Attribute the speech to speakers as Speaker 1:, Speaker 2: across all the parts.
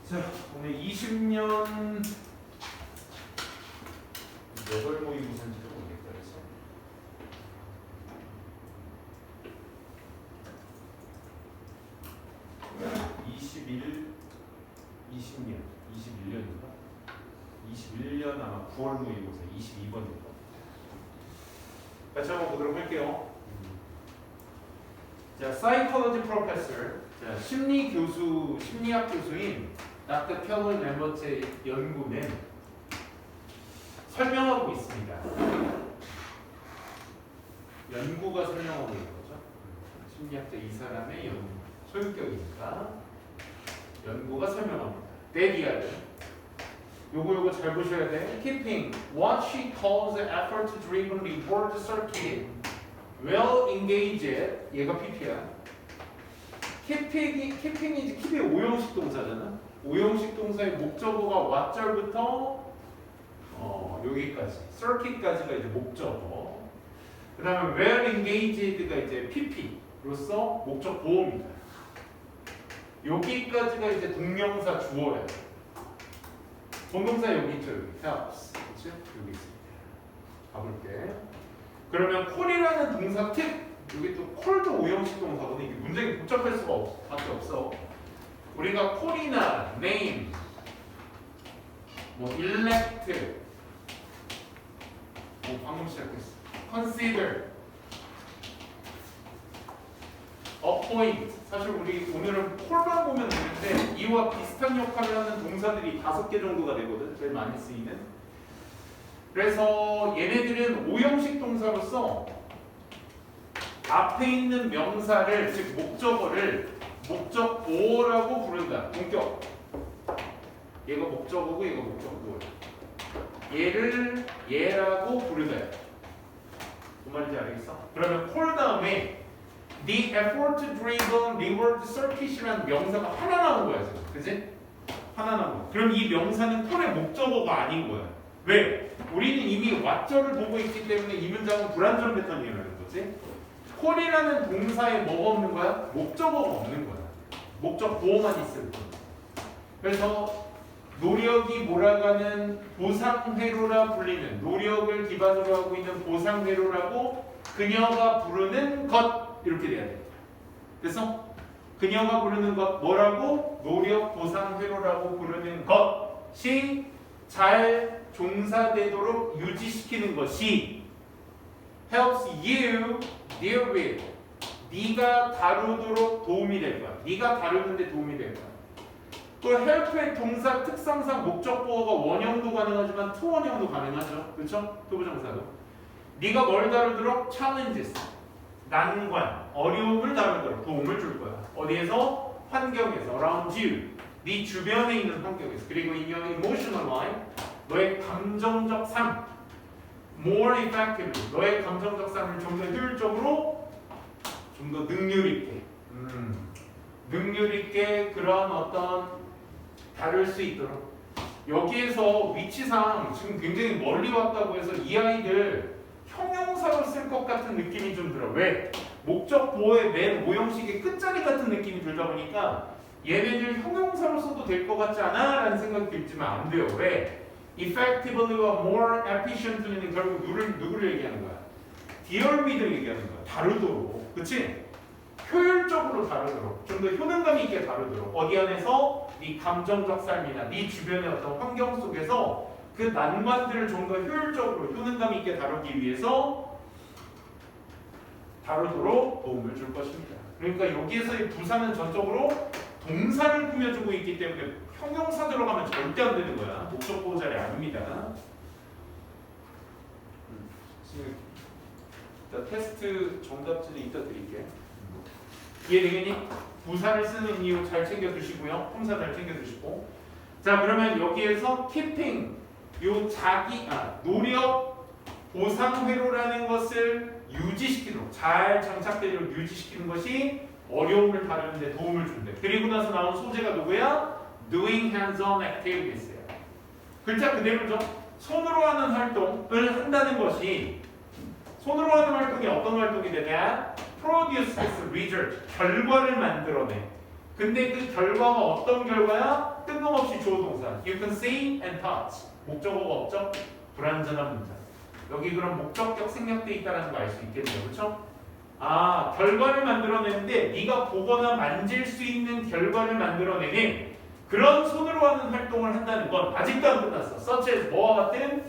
Speaker 1: 자, 오늘 20년 몇월 모의고사인지도 모르겠다 그래서 21년인가? 21년 아마 9월 모의고사 22번일 것 같아요. 같이 한번 보도록 할게요. 자, 사이콜로지 프로페서, 자, 심리학 교수인 닥터 켈러 램버트의 연구는 설명하고 있습니다. 연구가 설명하고 있는 거죠. 심리학자 이 사람의 연구, 소유격이니까 연구가 설명합니다. 대기하는 요거 잘 보셔야 돼. Keeping what she calls the effort-driven reward circuit well engaged, 얘가 PP야. keeping이 오형식 동사잖아. 오형식 동사의 목적어가 what절부터 여기까지, circuit까지가 이제 목적어. 그 다음에 well engaged가 이제 PP로서 목적 보호입니다. 여기까지가 이제 동명사 주어예요. 동명사 여기 있죠, 여기 helps. 그렇죠? 여기 있습니다. 가볼게. 그러면 call이라는 동사 특, 여기 또 call도 오형식 동사거든. 이게 문장이 복잡할 수밖에 없어. 우리가 call이나 name, 뭐 elect, 뭐 방금 시작했어. consider, appoint. 사실 우리 오늘은 call만 보면 되는데 이와 비슷한 역할을 하는 동사들이 5개 정도가 되거든. 제일 많이 쓰이는. 그래서 얘네들은 오형식 동사로서 앞에 있는 명사를, 즉 목적어를 목적 보어라고 부른다. 본격. 얘가 목적어고 얘가 목적어고. 얘를 얘라고 부르다. 뭔 말인지 알겠어? 그러면 call 다음에 the effort-driven reward circuit이라는 명사가 하나 나온 거야 지금. 그치? 하나 나온 거야. 그럼 이 명사는 call의 목적어가 아닌 거야. 왜? 우리는 이미 what절을 보고 있기 때문에 이 문장은 불완전 패턴이라는 거지. call이라는 동사에 뭐가 없는 거야? 목적어가 없는 거야. 목적 보호만 있을 뿐. 그래서 노력이 몰아가는 보상회로라 불리는, 노력을 기반으로 하고 있는 보상회로라고 그녀가 부르는 것, 이렇게 돼야 됩니다. 그래서 그녀가 부르는 것 뭐라고? 노력 보상회로라고 부르는 것이 잘 종사되도록 유지시키는 것이 helps you deal with, 네가 다루도록 도움이 될 거야. 네가 다루는데 도움이 될 거야. 또 help의 동사 특성상 목적 보어가 원형도 가능하지만 투원형도 가능하죠. 그렇죠? 투부정사도. 네가 뭘 다루도록 challenges, 난관, 어려움을 다루도록 도움을 줄 거야. 어디에서? 환경에서, around you, 네 주변에 있는 환경에서. 그리고 in your emotional life, 너의 감정적 삶, more effectively, 너의 감정적 삶을 좀 더 효율적으로, 좀 더 능률 있게, 능률 있게 그런 어떤 다룰 수 있도록. 여기에서 위치상 지금 굉장히 멀리 왔다고 해서 이 아이들 형용사로 쓸 것 같은 느낌이 좀 들어. 왜? 목적 보호의 맨 오형식의 끝자리 같은 느낌이 들다 보니까 얘네들 형용사로 써도 될 것 같지 않아? 라는 생각이 들지만 안 돼요. 왜? effectively와 more efficiently는 결국 누구를 얘기하는 거야? deal with를 얘기하는 거야. 다루도록. 그치? 효율적으로 다루도록, 좀 더 효능감 있게 다루도록. 어디 안에서? 네 감정적 삶이나 네 주변의 어떤 환경 속에서 그 난관들을 좀 더 효율적으로 효능감 있게 다루기 위해서 다루도록 도움을 줄 것입니다. 그러니까 여기에서의 부사는 전적으로 동사를 꾸며주고 있기 때문에 형용사 들어가면 절대 안 되는 거야. 목적 보호 자리 아닙니다. 자, 테스트 정답지는 이따 드릴게. 이해되겠니? 부사를 쓰는 이유 잘 챙겨두시고요. 품사 잘 챙겨두시고. 자, 그러면 여기에서 keeping, 요 노력 보상회로라는 것을 유지시키도록, 잘 장착되도록 유지시키는 것이 어려움을 다루는 데 도움을 준대. 그리고 나서 나온 소재가 누구야? doing hands-on activities야. 글자 그대로죠. 손으로 하는 활동을 한다는 것이, 손으로 하는 활동이 어떤 활동이 되냐? produces result, 결과를 만들어내. 근데 그 결과가 어떤 결과야? 뜬금없이 주어 동사. You can see and touch. 목적어가 없죠? 불완전한 문장. 여기 그럼 목적격 생략돼 있다는 거 알 수 있겠네요. 그렇죠? 아, 결과를 만들어내는데 네가 보거나 만질 수 있는 결과를 만들어내는 그런 손으로 하는 활동을 한다는 건 아직도 안 끝났어. such as 뭐와 같은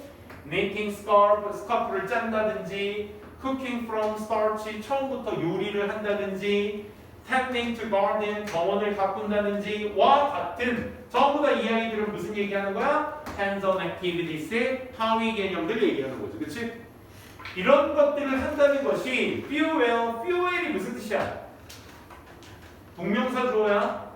Speaker 1: knitting scarf, 스카프를 짠다든지 cooking from starch, 처음부터 요리를 한다든지 tending to garden, 정원을 가꾼다든지 와 같은 전부 다 이 아이들은 무슨 얘기하는 거야? hands-on activities의 하위 개념들 얘기하는 거죠. 그치? 이런 것들을 한다는 것이 fuel이 무슨 뜻이야? 동명사 주어야.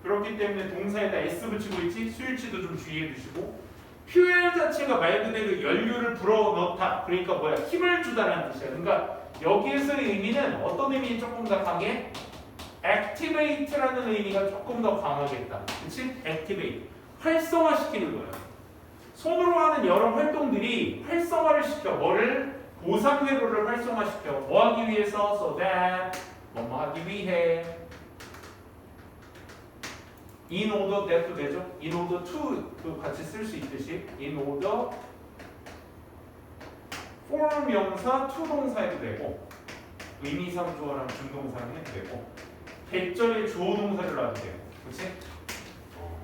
Speaker 1: 그렇기 때문에 동사에다 s 붙이고 있지? 수일치도 좀 주의해 주시고 fuel 자체가 말 그대로 연료를 불어넣다. 그러니까 뭐야? 힘을 주다라는 뜻이야. 그러니까 여기에서의 의미는 어떤 의미 조금 더 강해? activate라는 의미가 조금 더 강하겠다. 그치? activate. 활성화시키는 거야. 손으로 하는 여러 활동들이 활성화를 시켜. 뭐를? 보상회로를 활성화시켜. 뭐 하기 위해서? so that 뭐뭐 하기 위해. in order that도 되죠? in order to도 같이 쓸 수 있듯이 in order for 명사 to 동사해도 되고 의미상 주어랑 준동사는 해도 되고 대절에 주어 동사를 놔도 되고 그치?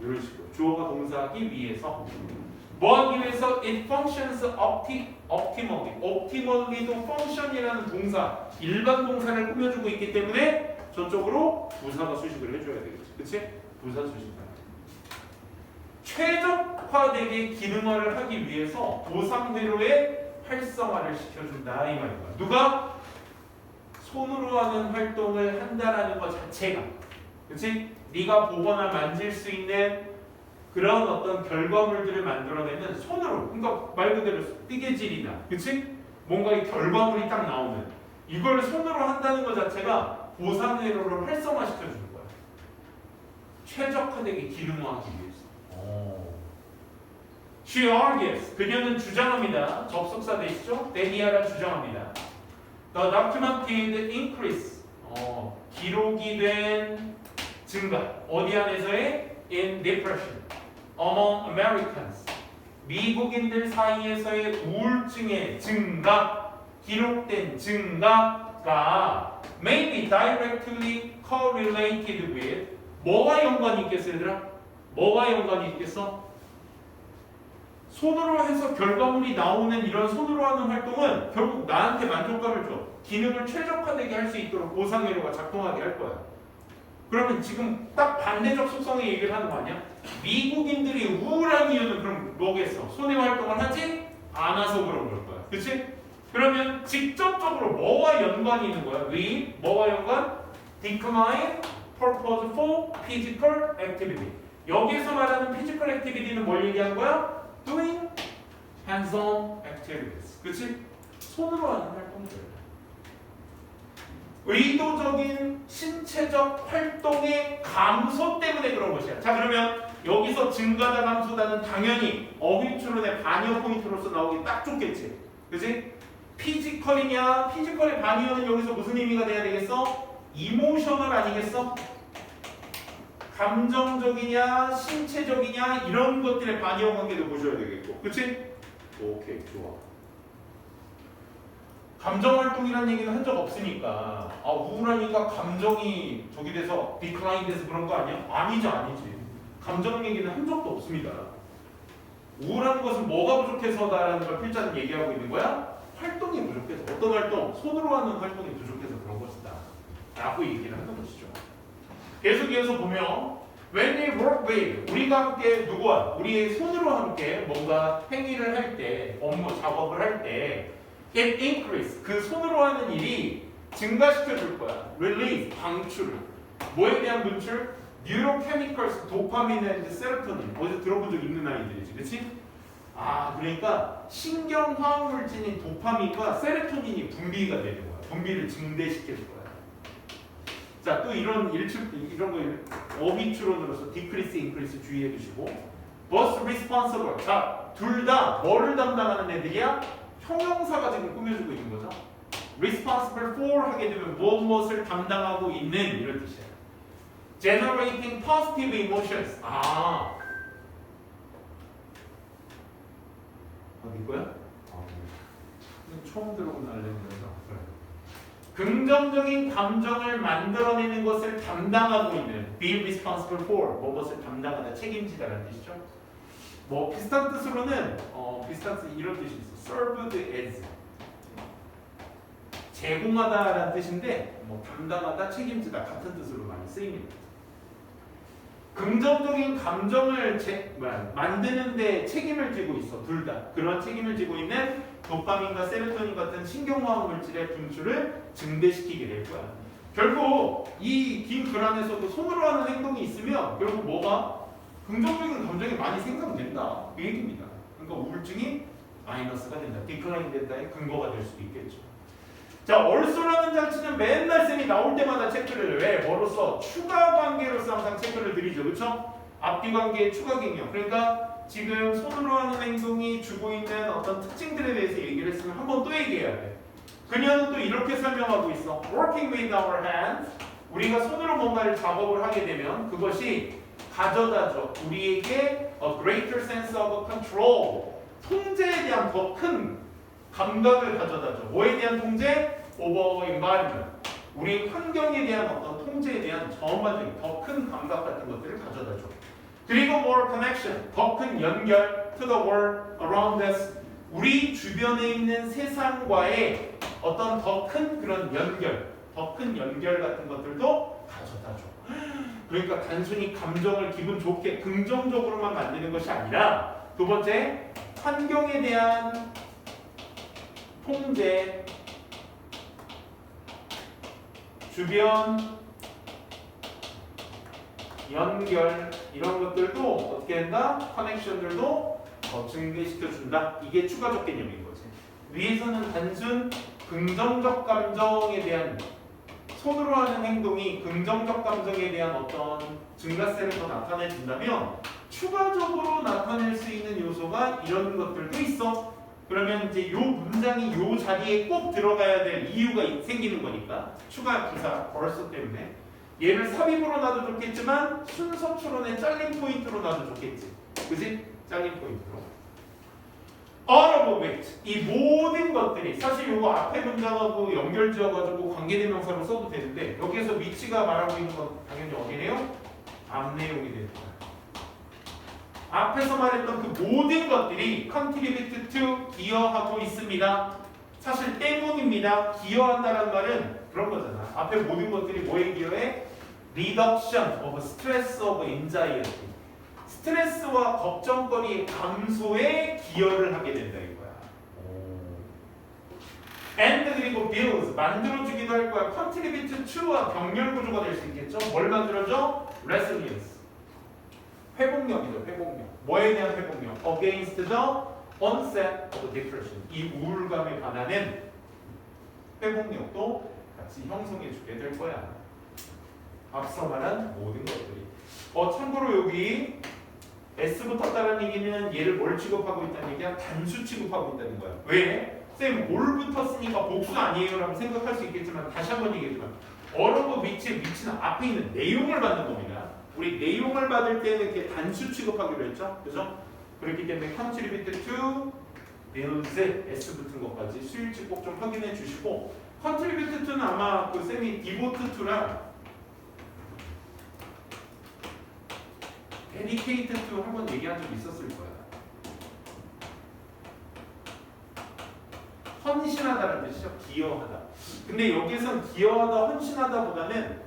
Speaker 1: 이런 식으로 주어가 동사하기 위해서 뭐 하기 위해서 it functions optimally. optimally도 function이라는 동사 일반 동사를 꾸며주고 있기 때문에 저쪽으로 부사가 수식을 해줘야 되겠지. 그치? 부사 수식을 최적화되게 기능화를 하기 위해서 보상회로의 활성화를 시켜준다 이 말이야. 누가? 손으로 하는 활동을 한다라는 것 자체가 그치? 네가 보거나 만질 수 있는 그런 어떤 결과물들을 만들어내는 손으로 그러니까 말 그대로 뜨개질이나 그치? 뭔가 이 결과물이 딱 나오는 이걸 손으로 한다는 것 자체가 보상회로를 활성화시켜주는 거야. 최적화되게 기능화하기 위해서. She argues. 그녀는 주장합니다. 접속사 되시죠? 데니아라 주장합니다. The documented increase. 기록이 된 증가. 어디 안에서의? In depression. Among Americans. 미국인들 사이에서의 우울증의 증가. 기록된 증가가 may be directly correlated with 뭐가 연관이 있겠어 얘들아? 뭐가 연관이 있겠어? 손으로 해서 결과물이 나오는 이런 손으로 하는 활동은 결국 나한테 만족감을 줘. 기능을 최적화되게 할 수 있도록 보상회로가 작동하게 할 거야. 그러면 지금 딱 반대적 속성의 얘기를 하는 거 아니야? 미국인들이 우울한 이유는 그럼 뭐겠어? 손의 활동을 하지 않아서 그런 걸 거야. 그치? 그러면 직접적으로 뭐와 연관이 있는 거야? with 뭐와 연관? decline, purposeful, physical activity. 여기서 말하는 physical activity는 뭘 얘기하는 거야? doing hands-on activities. 그치? 손으로 하는 활동들. 의도적인 신체적 활동의 감소 때문에 그런 것이야. 자 그러면 여기서 증가다 감소다는 당연히 어휘추론의 반의어 포인트로서 나오기 딱 좋겠지. 그치? 피지컬이냐? 피지컬의 반의어는 여기서 무슨 의미가 돼야 되겠어? 이모셔널 아니겠어? 감정적이냐, 신체적이냐 이런 것들의 반의어 관계도 보셔야 되겠고, 그치? 오케이, 좋아. 감정 활동이라는 얘기는 한 적 없으니까 우울하니까 감정이 저기 돼서 디클라인 돼서 그런 거 아니야? 아니지. 감정 얘기는 한 적도 없습니다. 우울한 것은 뭐가 부족해서다라는 걸 필자는 얘기하고 있는 거야? 활동이 부족해서. 어떤 활동? 손으로 하는 활동이 부족해서 그런 것이다 라고 얘기를 하는 것이죠. 계속 이어서 보면 when we work with 우리가 함께 누구와? 우리의 손으로 함께 뭔가 행위를 할 때 업무 작업을 할 때 it increase 그 손으로 하는 일이 증가시켜 줄 거야. release 방출. 뭐에 대한 분출? neurochemicals 도파민 and 세로토닌. 어디서 들어본 적 있는 아이들이지, 그렇지? 그러니까 신경 화학 물질인 도파민과 세로토닌이 분비가 되는 거야. 분비를 증대시켜 줄 거야. 자, 또 이런 거 어휘추론으로서 decrease, increase 주의해 주시고 both responsible. 자, 둘 다 뭐를 담당하는 애들이야? 형용사가 지금 꾸며주고 있는 거죠. responsible for 하게 되면 무엇을 담당하고 있는 이런 뜻이야. generating positive emotions. 어디 거야? 처음 들어본 알레르기라서. 긍정적인 감정을 만들어내는 것을 담당하고 있는 be responsible for 무엇을 담당하다 책임지다라는 뜻이죠. 뭐 비슷한 뜻으로는 비슷한 뜻 이런 뜻이 있어. served as 제공하다라는 뜻인데 뭐 담당하다, 책임지다 같은 뜻으로 많이 쓰입니다. 긍정적인 감정을 만드는데 책임을 지고 있어. 둘 다. 그런 책임을 지고 있는 도파민과 세로토닌 같은 신경화학 물질의 분출을 증대시키게 될 거야. 결국 이 긴 글 안에서도 손으로 하는 행동이 있으면 결국 뭐가? 긍정적인 감정이 많이 생성된다. 그 얘기입니다. 그러니까 우울증이 마이너스가 된다. 디클라인 된다의 근거가 될 수도 있겠죠. 자, 얼쏘라는 장치는 맨날 쌤이 나올 때마다 체크를 왜? 뭐로써? 추가 관계로서 항상 체크를 드리죠. 그렇죠? 앞뒤 관계의 추가 경영. 그러니까 지금 손으로 하는 행동이 주고 있는 어떤 특징들에 대해서 얘기를 했으면 한 번 또 얘기해야 돼. 그녀는 또 이렇게 설명하고 있어. Working with our hands. 우리가 손으로 뭔가를 작업을 하게 되면 그것이 가져다줘. 우리에게 a greater sense of control. 통제에 대한 더 큰 감각을 가져다줘. 뭐에 대한 통제? over environment. 우리 환경에 대한 어떤 통제에 대한 전반적인 더 큰 감각 같은 것들을 가져다줘. 그리고 more connection. 더 큰 연결 to the world around us. 우리 주변에 있는 세상과의 어떤 더 큰 그런 연결, 더 큰 연결 같은 것들도 가져다줘. 그러니까 단순히 감정을 기분 좋게 긍정적으로만 만드는 것이 아니라 두 번째, 환경에 대한 통제, 주변 연결 이런 것들도 어떻게 한다? 커넥션들도 더 증대시켜준다. 이게 추가적 개념인 거지. 위에서는 단순 긍정적 감정에 대한 손으로 하는 행동이 긍정적 감정에 대한 어떤 증가세를 더 나타내준다면 추가적으로 나타낼 수 있는 요소가 이런 것들도 있어. 그러면 이제 요 문장이 요 자리에 꼭 들어가야 될 이유가 생기는 거니까 추가 기사 벌써 때문에 얘를 삽입으로 놔도 좋겠지만 순서 추론의 잘린 포인트로 놔도 좋겠지. 그지? 잘린 포인트로. All of it. 이 모든 것들이 사실 요거 앞에 문장하고 연결지어가지고 관계대명사로 써도 되는데 여기에서 위치가 말하고 있는 건 당연히 어디네요? 앞 내용이 되는 거야. 앞에서 말했던 그 모든 것들이 contribute to 기여하고 있습니다. 사실 때문입니다. 기여한다는 말은 그런 거잖아. 앞에 모든 것들이 뭐에 기여해? Reduction of stress of anxiety. 스트레스와 걱정거리의 감소에 기여를 하게 된다 이거야. And 그리고 builds 만들어주기도 할 거야. contribute to와 병렬 구조가 될 수 있겠죠. 뭘 만들어줘? resilience. 회복력이죠. 회복력. 뭐에 대한 회복력? Against the onset of depression. 이 우울감에 반하는 회복력도 같이 형성해주게 될 거야. 앞서 말한 모든 것들이. 참고로 여기 S 붙었다는 얘기는 얘를 뭘 취급하고 있다는 얘기야? 단수 취급하고 있다는 거야. 왜? 쌤, 뭘 붙었으니까 복수가 아니에요 라고 생각할 수 있겠지만 다시 한번 얘기하지만 어려운 위치는 앞에 있는 내용을 받는 겁니다. 우리 내용을 받을 때는 이렇게 단수 취급하기로 했죠? 그죠? 그렇기 때문에 contribute to builds S 붙은 것까지 수일치 꼭 좀 확인해 주시고 contribute to는 아마 그 쌤이 devote to랑 dedicate to 한번 얘기한 적 있었을 거야. 헌신하다는 뜻이죠. 기여하다. 근데 여기서는 기여하다, 헌신하다보다는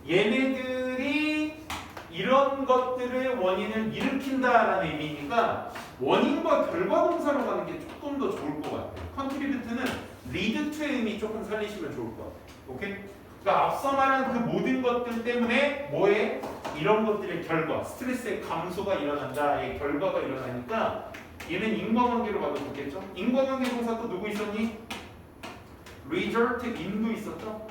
Speaker 1: 얘네들이 이런 것들의 원인을 일으킨다라는 의미니까 원인과 결과 동사로 가는 게 조금 더 좋을 것 같아요. contribute는 lead to의 의미 조금 살리시면 좋을 것 같아요. 오케이? 그러니까 앞서 말한 그 모든 것들 때문에 뭐에? 이런 것들의 결과, 스트레스의 감소가 일어난다의 결과가 일어나니까 얘는 인과관계로 가도 좋겠죠? 인과관계 동사 또 누구 있었니? result in도 있었죠?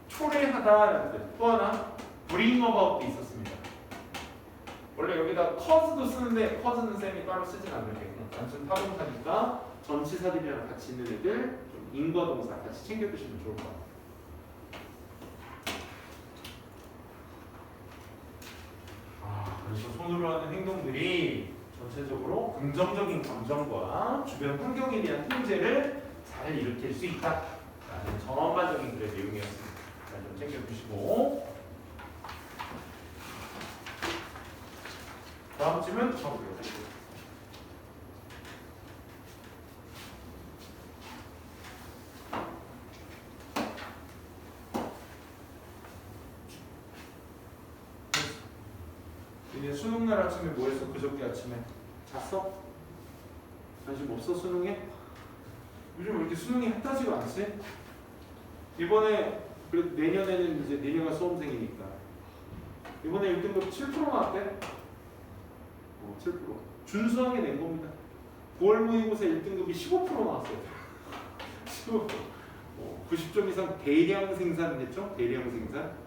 Speaker 1: 초래하다라는 뜻. 또 하나 bring about도 있었습니다. 원래 여기다 cause도 쓰는데 cause는 쌤이 따로 쓰진 않을게. 그냥 단순 타동사니까 전치사들이랑 같이 있는 애들 좀 인과동사 같이 챙겨두시면 좋을 것 같아요. 그래서 손으로 하는 행동들이 전체적으로 긍정적인 감정과 주변 환경에 대한 통제를 잘 일으킬 수 있다라는 전반적인 그런 내용이었습니다. 잘 좀 챙겨주시고 다음 질문 가보도록 할게요. 니네 수능날 아침에 뭐 했어? 그저께 아침에 잤어? 관심 없어 수능에? 요즘 왜 이렇게 수능이 핫하지가 않지? 이번에 그래도 내년에는 이제 내년가 수험생이니까 이번에 1등급 7% 나왔대? 7% 준수하게 낸 겁니다. 9월 모의고사 1등급이 15% 나왔어요. 15%. 90점 이상 대량 생산했죠? 대량 생산.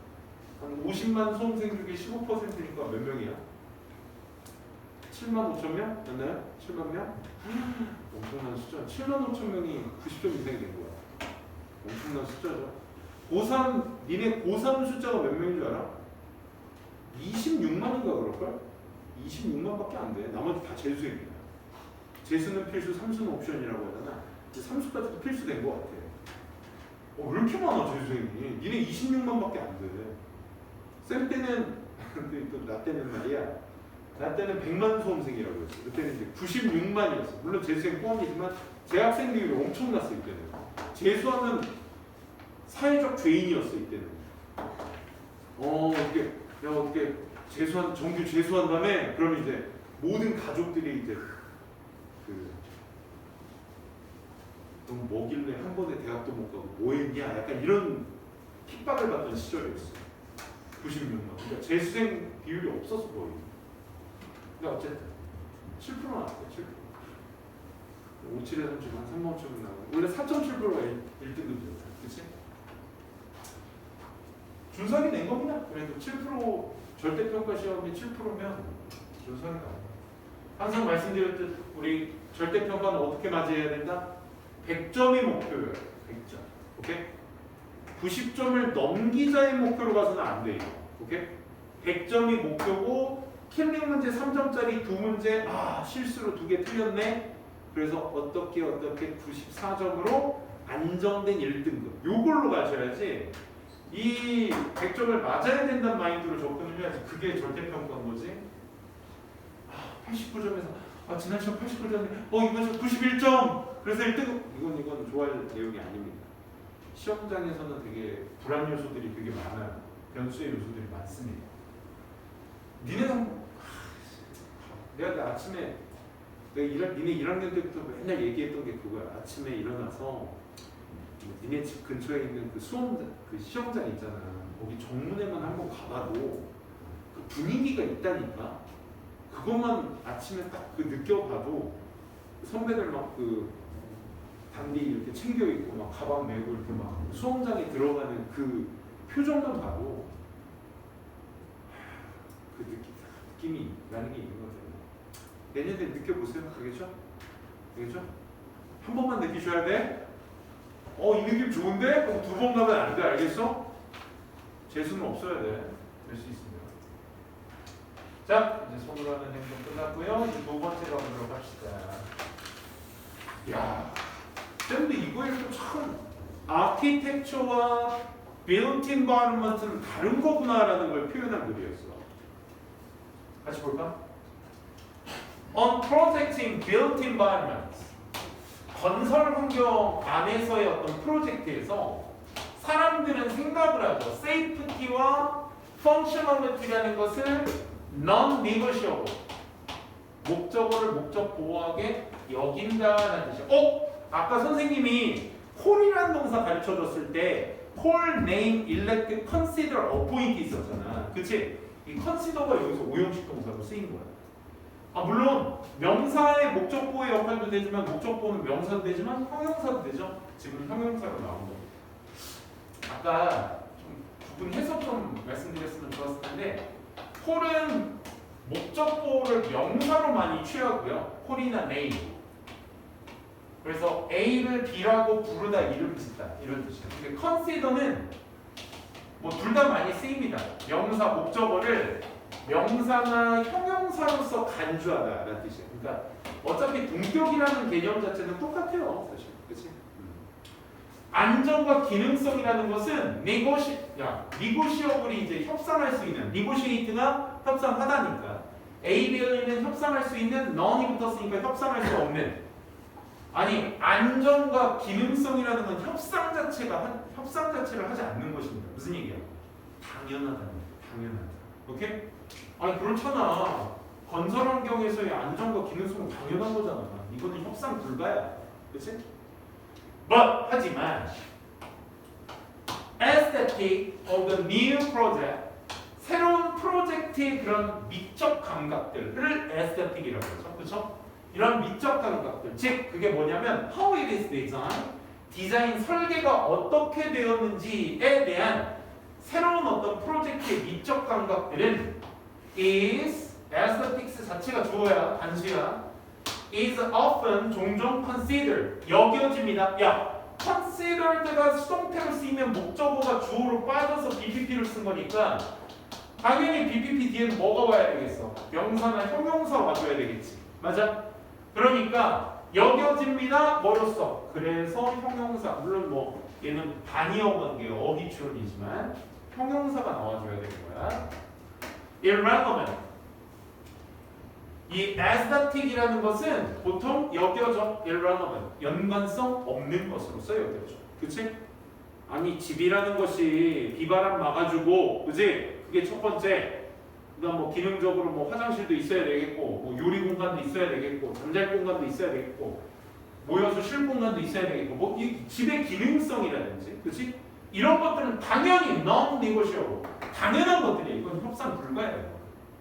Speaker 1: 한 50만 수험생 중에 15%니까 몇 명이야? 7만 5천 명? 맞나요? 7만 명? 엄청난 숫자. 7만 5천 명이 90점 이상이 된 거야. 엄청난 숫자죠. 고3, 니네 고3 숫자가 몇 명인 줄 알아? 26만인가 그럴걸? 26만밖에 안 돼. 나머지 다 재수생이야. 재수는 필수, 삼수는 옵션이라고 하잖아. 삼수까지도 필수된 거 같아. 왜 이렇게 많아 재수생이? 니네 26만밖에 안 돼. 쌤 때는 근데 또 나 때는 말이야. 나 때는 100만 수험생이라고 했어. 그때는 이제 96만이었어. 물론 재수생 포함이지만 재학생 비율이 엄청났어 이때는. 재수하면 사회적 죄인이었어 이때는. 어떻게 재수한 정규 재수한 다음에 그럼 이제 모든 가족들이 이제 넌 뭐길래 한 번에 대학도 못 가고 뭐 했냐 약간 이런 핍박을 받던 시절이었어. 96만. 그러니까 재수생 비율이 없었어 거의. 근데 어쨌든 7% 나왔대. 7%. 57에 30, 한 3만 5천 명 나오고 원래 4.7%가 1등급이었어. 그치? 준수하게 낸 겁니다. 그래도 7% 절대평가 시험이 7%면 준수하게 나옵니다. 항상 말씀드렸듯 우리 절대평가는 어떻게 맞이해야 된다? 100점이 목표예요. 100점. 오케이? 90점을 넘기자의 목표로 가서는 안 돼요. 오케이? 100점이 목표고 킬링 문제 3점짜리 두 문제 실수로 2개 틀렸네. 그래서 어떻게 94점으로 안정된 1등급. 요걸로 가셔야지. 이 100점을 맞아야 된다는 마인드로 접근을 해야지. 그게 절대평가인 거지. 89점에서 지난 시험 89점인데 이번 시험 91점. 그래서 1등급. 이건 좋아할 내용이 아닙니다. 시험장에서는 되게 불안 요소들이 되게 많아요. 변수의 요소들이 많습니다. 내가 아침에 니네 1학년 때부터 맨날 얘기했던 게 그거야. 아침에 일어나서 니네 집 근처에 있는 그 시험장 있잖아. 거기 정문에만 한번 가봐도 그 분위기가 있다니까. 그것만 아침에 딱 느껴봐도 선배들 막 단디 이렇게 챙겨 입고 막 가방 메고 이렇게 막 수험장에 들어가는 그 표정만 봐도 그 느낌이 나는 게 있는 거잖아요. 내년에 느껴보세요. 알겠죠? 알겠죠? 한 번만 느끼셔야 돼. 이 느낌 좋은데? 그럼 2번 가면 안 돼. 알겠어? 재수는 없어야 돼. 될 수 있습니다. 자, 이제 손으로 하는 행동 끝났고요. 이제 2번째 가보도록 합시다. 야, 근데 이거에서 참 아키텍처와 built environment는 다른 거구나라는 걸 표현한 글이었어. 같이 볼까? On protecting built environments. 건설 환경 안에서의 어떤 프로젝트에서 사람들은 생각을 하죠. safety와 functionality라는 것을 non-negotiable. 목적어를 목적 보호하게 여긴다라는 뜻이에요. 아까 선생님이 call이라는 동사 가르쳐줬을 때 call, name, elect, consider, appoint 있었잖아. 그치? 이 consider가 여기서 오형식 동사로 쓰인 거야. 물론 명사의 목적 보호의 역할도 되지만 목적 보호는 명사도 되지만 형용사도 되죠. 지금 형용사로 나온 겁니다. 아까 좀 부분 해석 좀 말씀드렸으면 좋았을 텐데 call은 목적 보호를 명사로 많이 취하고요. call이나 name. 그래서 A를 B라고 부르다, 이름 짓다 이런 뜻이에요. 근데 consider는 뭐 둘 다 많이 쓰입니다. 명사 목적어를 명사나 형용사로서 간주하다라는 뜻이에요. 그러니까 어차피 동격이라는 개념 자체는 똑같아요, 사실. 그렇지? 안정과 기능성이라는 것은 negotiable이 이제 협상할 수 있는, negotiate가 협상하다니까. A, B는 협상할 수 있는, non이 붙었으니까 협상할 수 없는. 아니, 안정과 기능성이라는 건 협상 자체를 하지 않는 것입니다. 무슨 얘기야? 당연하다는 거야. 당연하다. 오케이? 아니 그렇잖아. 건설 환경에서의 안정과 기능성은 당연한 거잖아. 이거는 협상 불가야. 그렇지? 하지만 aesthetic of the new project, 새로운 프로젝트의 그런 미적 감각들을 aesthetic이라고 하죠. 그렇죠? 이런 미적 감각들, 즉 그게 뭐냐면 how it is designed, 디자인 설계가 어떻게 되었는지에 대한 새로운 어떤 프로젝트의 미적 감각들은 is, aesthetics 자체가 주어야, 단수야. is often, 종종 considered, 여겨집니다. 야, considered가 수동태로 쓰이면 목적어가 주어로 빠져서 BPP를 쓴 거니까 당연히 BPP 뒤에는 뭐가 와야 되겠어? 명사나 형용사 와줘야 되겠지. 맞아? 그러니까 여겨집니다. 뭐로써? 그래서 형용사, 물론 뭐 얘는 반이어 관계 어휘출이지만 형용사가 나와줘야 되는 거야. irrelevant. 이 aesthetic이라는 것은 보통 여겨져 irrelevant, 연관성 없는 것으로서 여겨져. 그치? 아니 집이라는 것이 비바람 막아주고, 그치? 그게 첫 번째. 그다음 뭐 기능적으로 뭐 화장실도 있어야 되겠고, 뭐 요리 공간도 있어야 되겠고, 잠잘 공간도 있어야 되겠고, 모여서 쉴 공간도 있어야 되겠고, 뭐 이 집의 기능성이라든지, 그치? 이런 것들은 당연히 non-negotiable, 당연한 것들이에요. 이건 협상 불가예요.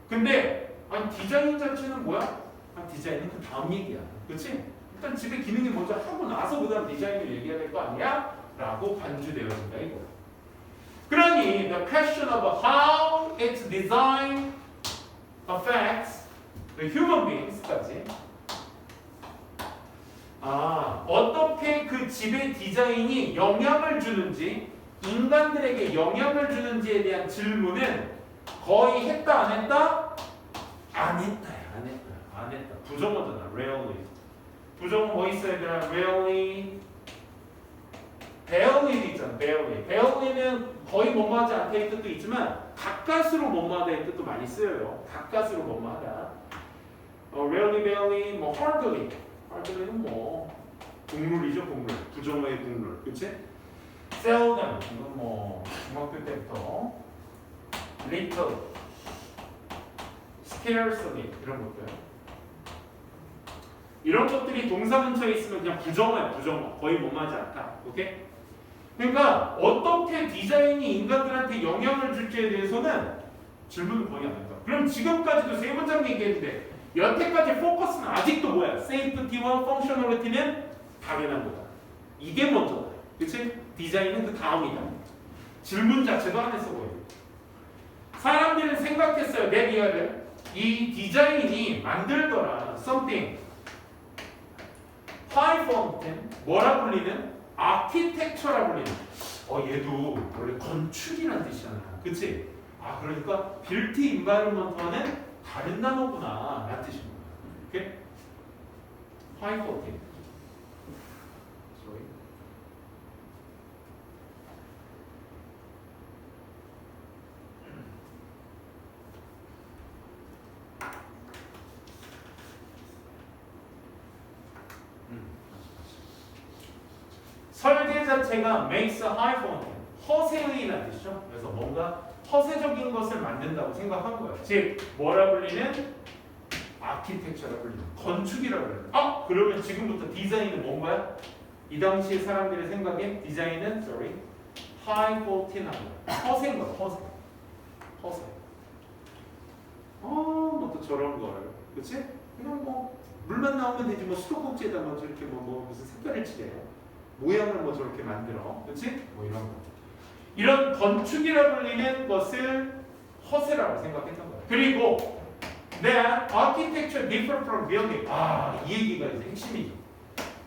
Speaker 1: 근데 아니 디자인 자체는 뭐야? 디자인은 그 다음 얘기야. 그렇지? 일단 집의 기능이 먼저 하고 나서 그 다음 디자인을 얘기해야 될 거 아니야? 라고 간주되어진다 이거. 그러니 the question of how its design affects the human beings,까지 어떻게 그 집의 디자인이 영향을 주는지, 인간들에게 영향을 주는지에 대한 질문은 거의 했다 안 했다? 안 했다. 부정어잖아. rarely. 부정어 뭐 있어야 되나? rarely. barely 있잖아. barely는 거의 뭐뭐하지 않다의 뜻도 있지만 가까스로 뭐뭐하다의 뜻도 많이 쓰여요. 가까스로 뭐뭐하다. rarely, 뭐 hardly는 뭐 국룰이죠, 국룰. 부정어의 국룰. 그치? seldom, 이건 뭐 중학교 때부터 little, scarcely 이런 것들. 이런 것들이 동사 근처에 있으면 그냥 부정어야, 부정어. 거의 뭐뭐하지 않다. 오케이? 그러니까 어떻게 디자인이 인간들한테 영향을 줄지에 대해서는 질문을 거의 안 한다. 그럼 지금까지도 세 문장 얘기했는데 여태까지 포커스는 아직도 뭐야? 세이프티와 펑셔널리티는 당연한 거다. 이게 먼저다. 그치? 디자인은 그 다음이다. 질문 자체도 안 했어 보여. 사람들은 생각했어요. 내 리얼을. 이 디자인이 만들더라. something high fountain, 뭐라 불리는? 아키텍처라 불리는. 얘도 원래 건축이란 뜻이잖아. 그치? 그러니까 빌트 인바이러먼트와는 다른 단어구나 라는 뜻인 거야. 오케이? high fountain. 설계 자체가 makes a high fountain, 허세의라는 뜻이죠. 그래서 뭔가 허세적인 것을 만든다고 생각한 거예요. 즉 뭐라 불리는? 아키텍처라 불리는, 건축이라 불리는. 그러면 지금부터 디자인은 뭔가요? 이 당시의 사람들의 생각엔 디자인은 high fountain한 거야. 허세인 거야. 허세. 뭐 또 저런 걸, 그렇지? 그냥 뭐 물만 나오면 되지. 뭐 수도꼭지에다 뭐 저렇게 뭐 무슨 색깔을 칠해. 모양을 뭐 저렇게 만들어. 그렇지? 뭐 이런 거. 이런 건축이라 불리는 것을 허세라고 생각했던 거야. 그리고 that architecture differ from building. 이 얘기가 이제 핵심이죠.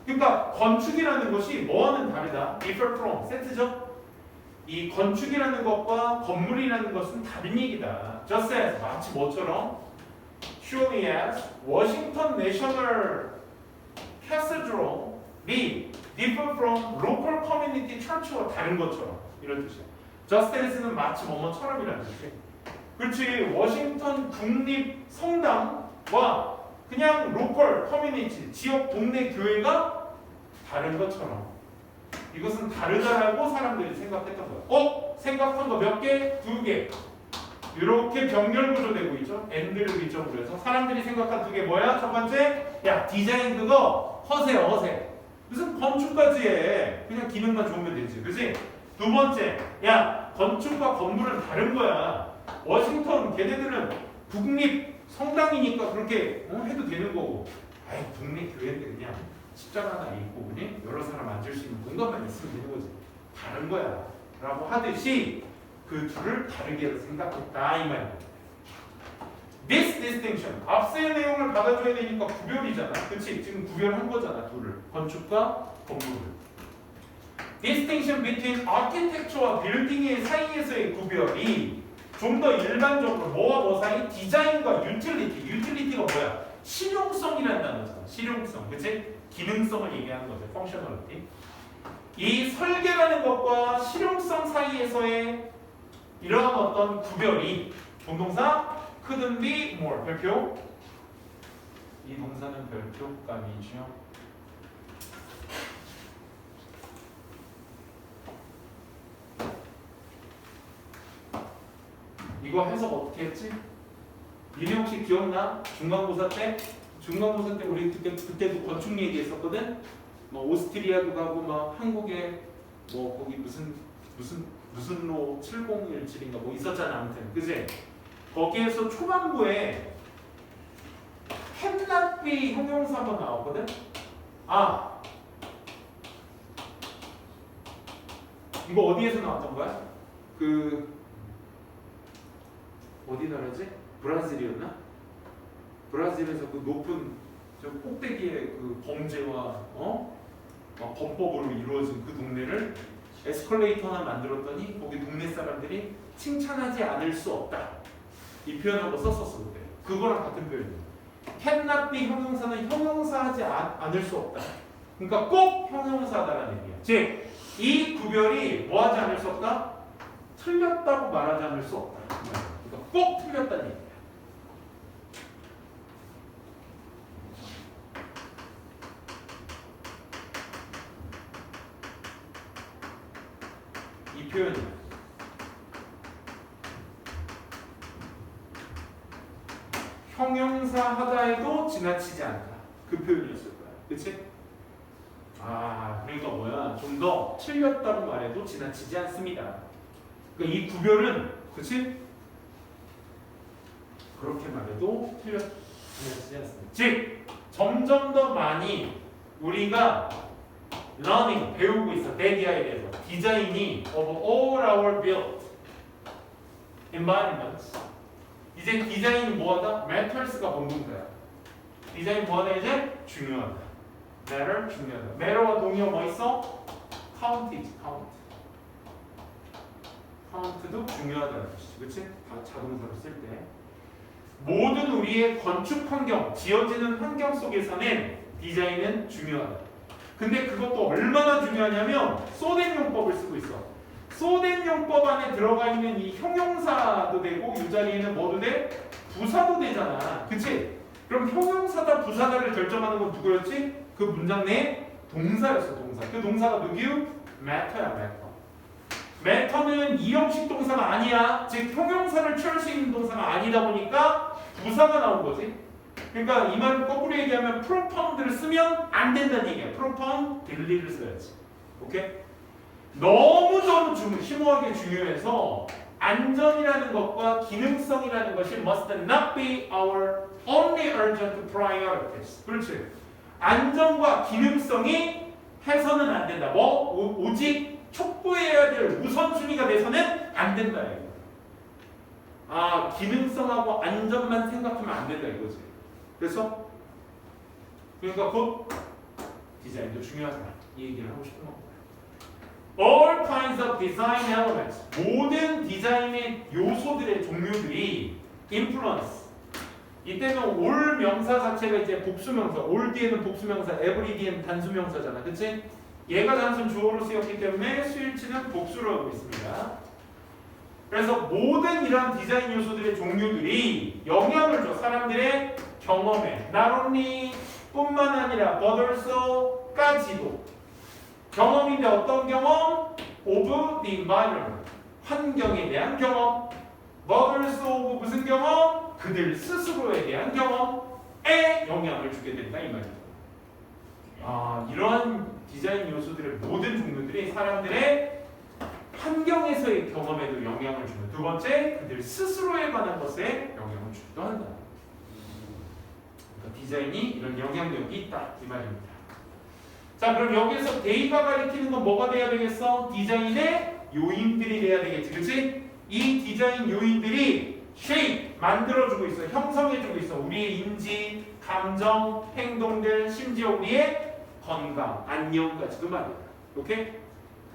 Speaker 1: 그러니까 건축이라는 것이 뭐와는 다르다. differ from, 세트죠? 이 건축이라는 것과 건물이라는 것은 다른 얘기다. Just as 마치 뭐처럼 surely as Washington National Cathedral이 differ from local community church와 다른 것처럼 이런 뜻이야. Just as는 마치 뭐뭐처럼이라는 뜻이. 그렇지. 워싱턴 국립 성당과 그냥 로컬 커뮤니티 지역 동네 교회가 다른 것처럼 이것은 다르다라고 사람들이 생각했던 거야. 생각한 거 몇 개? 2개. 이렇게 병렬 구조되고 있죠. 엔드를 기점으로 해서 사람들이 생각한 2개 뭐야? 첫 번째, 야 디자인 그거 허세야 허세. 무슨 건축까지 해. 그냥 기능만 좋으면 되지. 그치? 두 번째, 야 건축과 건물은 다른 거야. 워싱턴 걔네들은 국립 성당이니까 그렇게 해도 되는 거고. 아이 국립 교회인데 그냥 십자가 하나 있고 그냥 여러 사람 앉을 수 있는 공간만 있으면 되는 거지. 다른 거야. 라고 하듯이 그 둘을 다르게 생각했다 이 말이야. This distinction 앞서의 내용을 받아줘야 되니까 구별이잖아. 그치? 지금 구별한 거잖아. 둘을. 건축과 건물을. Distinction between architecture와 building의 사이에서의 구별이 좀 더 일반적으로 뭐와 뭐 사이? 디자인과 유틸리티. 유틸리티가 뭐야? 실용성이라는 단어잖아. 실용성. 그치? 기능성을 얘기하는 거죠. 펑셔널리티. 이 설계라는 것과 실용성 사이에서의 이러한 어떤 구별이 동동사 couldn't be more. 별표. 이 동사는 별표감이죠. 이거 해석 어떻게 했지? 이네 혹시 기억나? 중간고사 때? 중간고사 때 우리 그때도 건축 얘기했었거든? 뭐 오스트리아도 가고 막 한국에 뭐 거기 무슨 로 7017인가 뭐 있었잖아. 아무튼 그지? 거기에서 초반부에 햄낫비 형용사 한번 나왔거든? 이거 어디에서 나왔던 거야? 어디 나라지? 브라질이었나? 브라질에서 그 높은 저 꼭대기에 그 범죄와 범법으로 이루어진 그 동네를 에스컬레이터 하나 만들었더니 거기 동네 사람들이 칭찬하지 않을 수 없다. 이 표현하고 썼었어 그때. 그거랑 같은 표현이야. cannot be 형용사는 형용사하지 않을 수 없다. 그러니까 꼭 형용사다라는 얘기야. 즉, 이 구별이 뭐하지 않을 수 없다? 틀렸다고 말하지 않을 수 없다. 그러니까 꼭 틀렸다는 얘기야. 이 표현이야. 형용사 하다 해도 지나치지 않다. 그 표현이었을 거야. 그치? 그러니까 뭐야? 좀 더 틀렸다고 말해도 지나치지 않습니다. 그러니까 이 구별은, 그치? 그렇게 말해도 지나치지 않습니다. 즉, 점점 더 많이 우리가 learning, 배우고 있어. 대기하에 대해서. 디자인이 of all our built environments. 이제 디자인이 뭐하다? matters가 본동사야. 디자인 뭐하다 이제? 중요하다. matter, 중요하다. matter와 동의어 뭐 있어? count이지, count. count도 중요하다는 뜻이지. 그치? 다 자동사로 쓸 때. 모든 우리의 건축 환경, 지어지는 환경 속에서는 디자인은 중요하다. 근데 그것도 얼마나 중요하냐면 소된 용법을 쓰고 있어. 소된 용법 안에 들어가 있는 이 형용사도 되고 이 자리에는 뭐도 돼? 부사도 되잖아. 그치? 그럼 형용사다 부사다를 결정하는 건 누구였지? 그 문장 내에 동사였어. 동사. 그 동사가 누구요? matter야. matter. matter는 이형식 동사가 아니야. 즉 형용사를 취할 수 있는 동사가 아니다 보니까 부사가 나온 거지. 그러니까 이 말을 거꾸로 얘기하면 propound를 쓰면 안 된다는 얘기야. propound, deli를 써야지. 오케이? 너무 심오하게 중요해서 안전이라는 것과 기능성이라는 것이 must not be our only urgent priorities. 그렇지? 안전과 기능성이 해서는 안 된다. 오직 촉구해야 될 우선순위가 돼서는 안 된다. 이거. 기능성하고 안전만 생각하면 안 된다 이거지. 그래서 그러니까 곧 디자인도 중요하다. 이 얘기를 하고 싶은 겁니다. all kinds of design elements. 모든 디자인의 요소들의 종류들이 influence. 이때는 all 명사 자체가 이제 복수명사, all 뒤에는 복수명사, every 뒤에는 단수명사잖아, 그치? 얘가 단순 주어로 쓰였기 때문에 수일치는 복수로 하고 있습니다. 그래서 모든 이런 디자인 요소들의 종류들이 영향을 줘. 사람들의 경험에. not only 뿐만 아니라 but also 까지도. 경험인데 어떤 경험? of the environment. 환경에 대한 경험. but also of 무슨 경험? 그들 스스로에 대한 경험에 영향을 주게 된다 이 말이죠. 이러한 디자인 요소들의 모든 종류들이 사람들의 환경에서의 경험에도 영향을 주는 두 번째, 그들 스스로에 관한 것에 영향을 주기도 한다. 그러니까 디자인이 이런 영향력이 있다 이 말입니다. 자, 그럼 여기서 데이가 가리키는 건 뭐가 돼야 되겠어? 디자인의 요인들이 돼야 되겠지, 그렇지? 이 디자인 요인들이 shape 만들어주고 있어, 형성해주고 있어. 우리의 인지, 감정, 행동들, 심지어 우리의 건강, 안녕까지도 말이야. 오케이?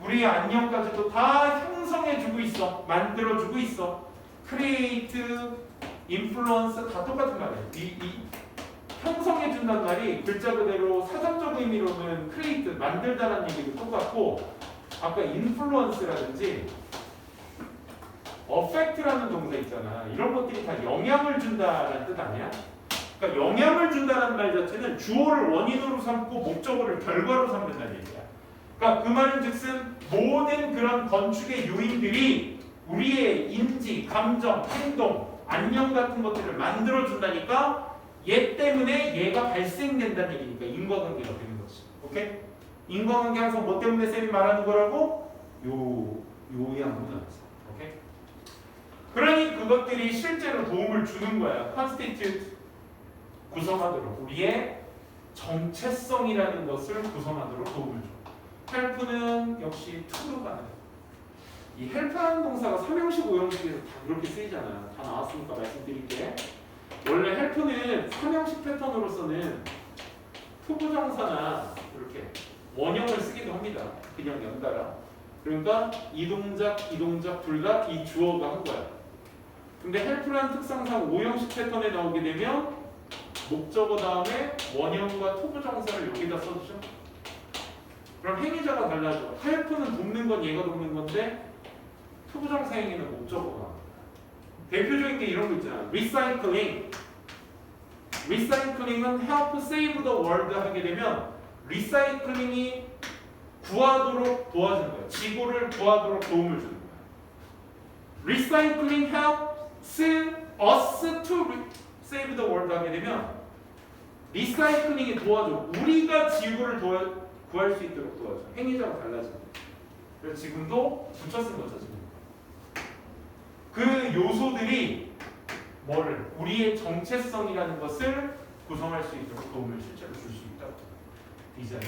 Speaker 1: 우리의 안녕까지도 다 형성해주고 있어, 만들어주고 있어. create, influence 다 똑같은 말이야. 이 형성해준다는 말이 글자 그대로 사전적 의미로는 create, 만들다라는 얘기도 똑같고, 아까 influence라든지 affect라는 동사 있잖아. 이런 것들이 다 영향을 준다라는 뜻 아니야? 그러니까 영향을 준다는 말 자체는 주어를 원인으로 삼고 목적어를 결과로 삼는다는 얘기야. 그러니까 그 말은 즉슨 모든 그런 건축의 요인들이 우리의 인지, 감정, 행동, 안녕 같은 것들을 만들어준다니까 얘 때문에 얘가 발생된다는 얘기니까 인과관계가 되는 거지. 오케이? 인과관계 항상 뭐 때문에 쌤이 말하는 거라고? 요양문화. 오케이? 그러니 그것들이 실제로 도움을 주는 거야. constitute, 구성하도록. 우리의 정체성이라는 것을 구성하도록 도움을 줘. help는 역시 to로 가는. 이 help라는 동사가 3형식, 5형식에서 다 그렇게 쓰이잖아. 다 나왔으니까 말씀드릴게. 원래 help는 3형식 패턴으로서는 투부정사나 이렇게 원형을 쓰기도 합니다. 그냥 연달아. 그러니까 이 동작 둘 다 이 주어가 한 거야. 근데 help라는 특성상 5형식 패턴에 나오게 되면 목적어 다음에 원형과 투부정사를 여기다 써주죠. 그럼 행위자가 달라져. help는 돕는 건 얘가 돕는 건데 투부정사 행위는 목적어가. 대표적인 게 이런 거 있잖아. recycling. recycling은 help save the world 하게 되면 리사이클링이 구하도록 도와주는 거야. 지구를 구하도록 도움을 주는 거야. recycling helps us to save the world 하게 되면 리사이클링이 도와줘. 우리가 지구를 구할 수 있도록 도와줘. 행위자가 달라집니다. 그래서 지금도 붙여 쓴 거죠. 지금. 그 요소들이 뭐를? 우리의 정체성이라는 것을 구성할 수 있도록 도움을 실제로 줄 수 있다. 디자인.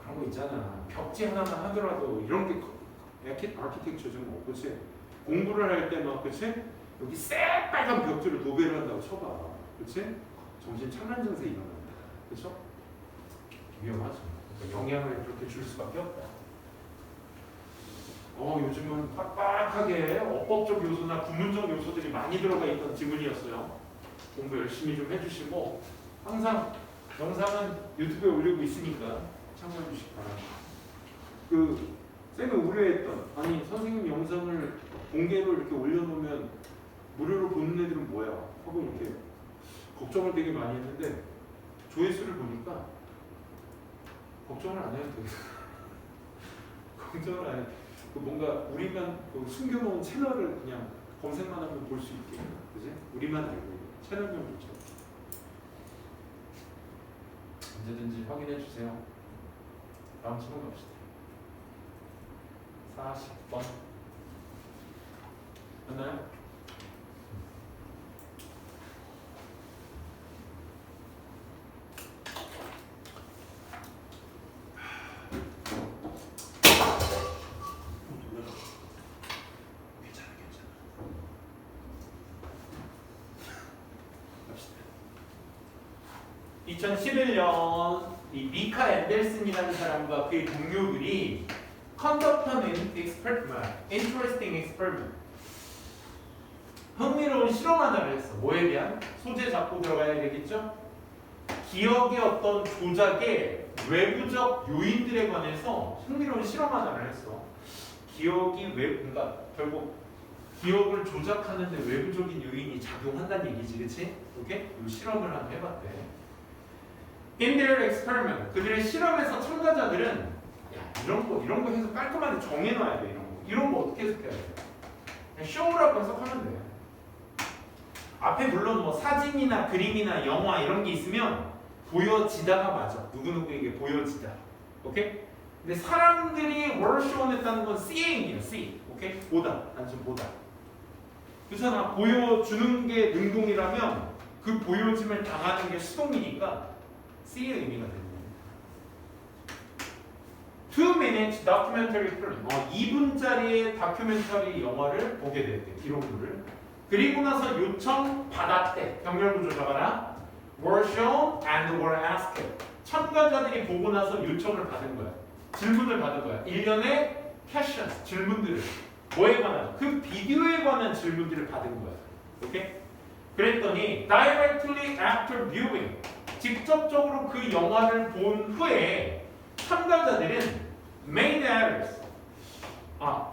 Speaker 1: 그런 거 있잖아. 벽지 하나만 하더라도 이런 게 아키텍처죠 뭐. 그치? 공부를 할 때 막 그치? 여기 새빨간 벽지를 도배를 한다고 쳐봐. 그치? 정신 착란 증세 일어난다. 그쵸? 위험하죠. 그러니까 영향을 그렇게 줄 수밖에 없다. 요즘은 빡빡하게 어법적 요소나 구문적 요소들이 많이 들어가 있던 지문이었어요. 공부 열심히 좀 해주시고 항상 영상은 유튜브에 올리고 있으니까 참고해 주시기 바랍니다. 쌤이 우려했던 아니 선생님 영상을 공개로 이렇게 올려놓으면 무료로 보는 애들은 뭐야? 하고 이렇게 걱정을 되게 많이 했는데 조회수를 보니까 걱정을 안 해도 되겠어. 걱정을 안 해. 뭔가 우리만 숨겨놓은 채널을 그냥 검색만 하면 볼 수 있게, 그지? 우리만 알고 있는 채널명조차 언제든지 확인해 주세요. 다음 질문 갑시다. 40번 맞나요? 괜찮아. 2011년 이 미카 앤델슨이라는 사람과 그의 동료들이 conduct an experiment, interesting experiment. 흥미로운 실험 하나를 했어. 뭐에 대한? 소재 잡고 들어가야 되겠죠? 기억의 어떤 조작의 외부적 요인들에 관해서 흥미로운 실험 하나를 했어. 기억이 그러니까 결국 기억을 조작하는데 외부적인 요인이 작용한다는 얘기지, 그치? 오케이? 이 실험을 한번 해봤대. In their experiment, 그들의 실험에서 참가자들은 야, 이런 거 해서 깔끔하게 정해놔야 돼. 이런 거 어떻게 해석해야 돼? 그냥 쇼라고 해석하면 돼. 앞에 물론 뭐 사진이나 그림이나 영화 이런 게 있으면 보여지다가 맞아. 누구누구에게 보여지다. 오케이? 근데 사람들이 월쇼했다는 건 seeing이야. see. 오케이? 보다. 단순 보다. 그렇잖아. 보여주는 게 능동이라면 그 보여짐을 당하는 게 수동이니까 see의 의미가 되는 거예요. 2-minute documentary film. 2분짜리의 다큐멘터리 영화를 보게 됐대. 기록물을. 그리고 나서 요청 받았대. 병렬구조 적어라. Were shown and were asked. 참가자들이 보고 나서 요청을 받은 거야. 질문을 받은 거야. 일련의 questions, 질문들을. 뭐에 관한? 그 비디오에 관한 질문들을 받은 거야. 오케이? 그랬더니 directly after viewing. 직접적으로 그 영화를 본 후에 참가자들은 made errors.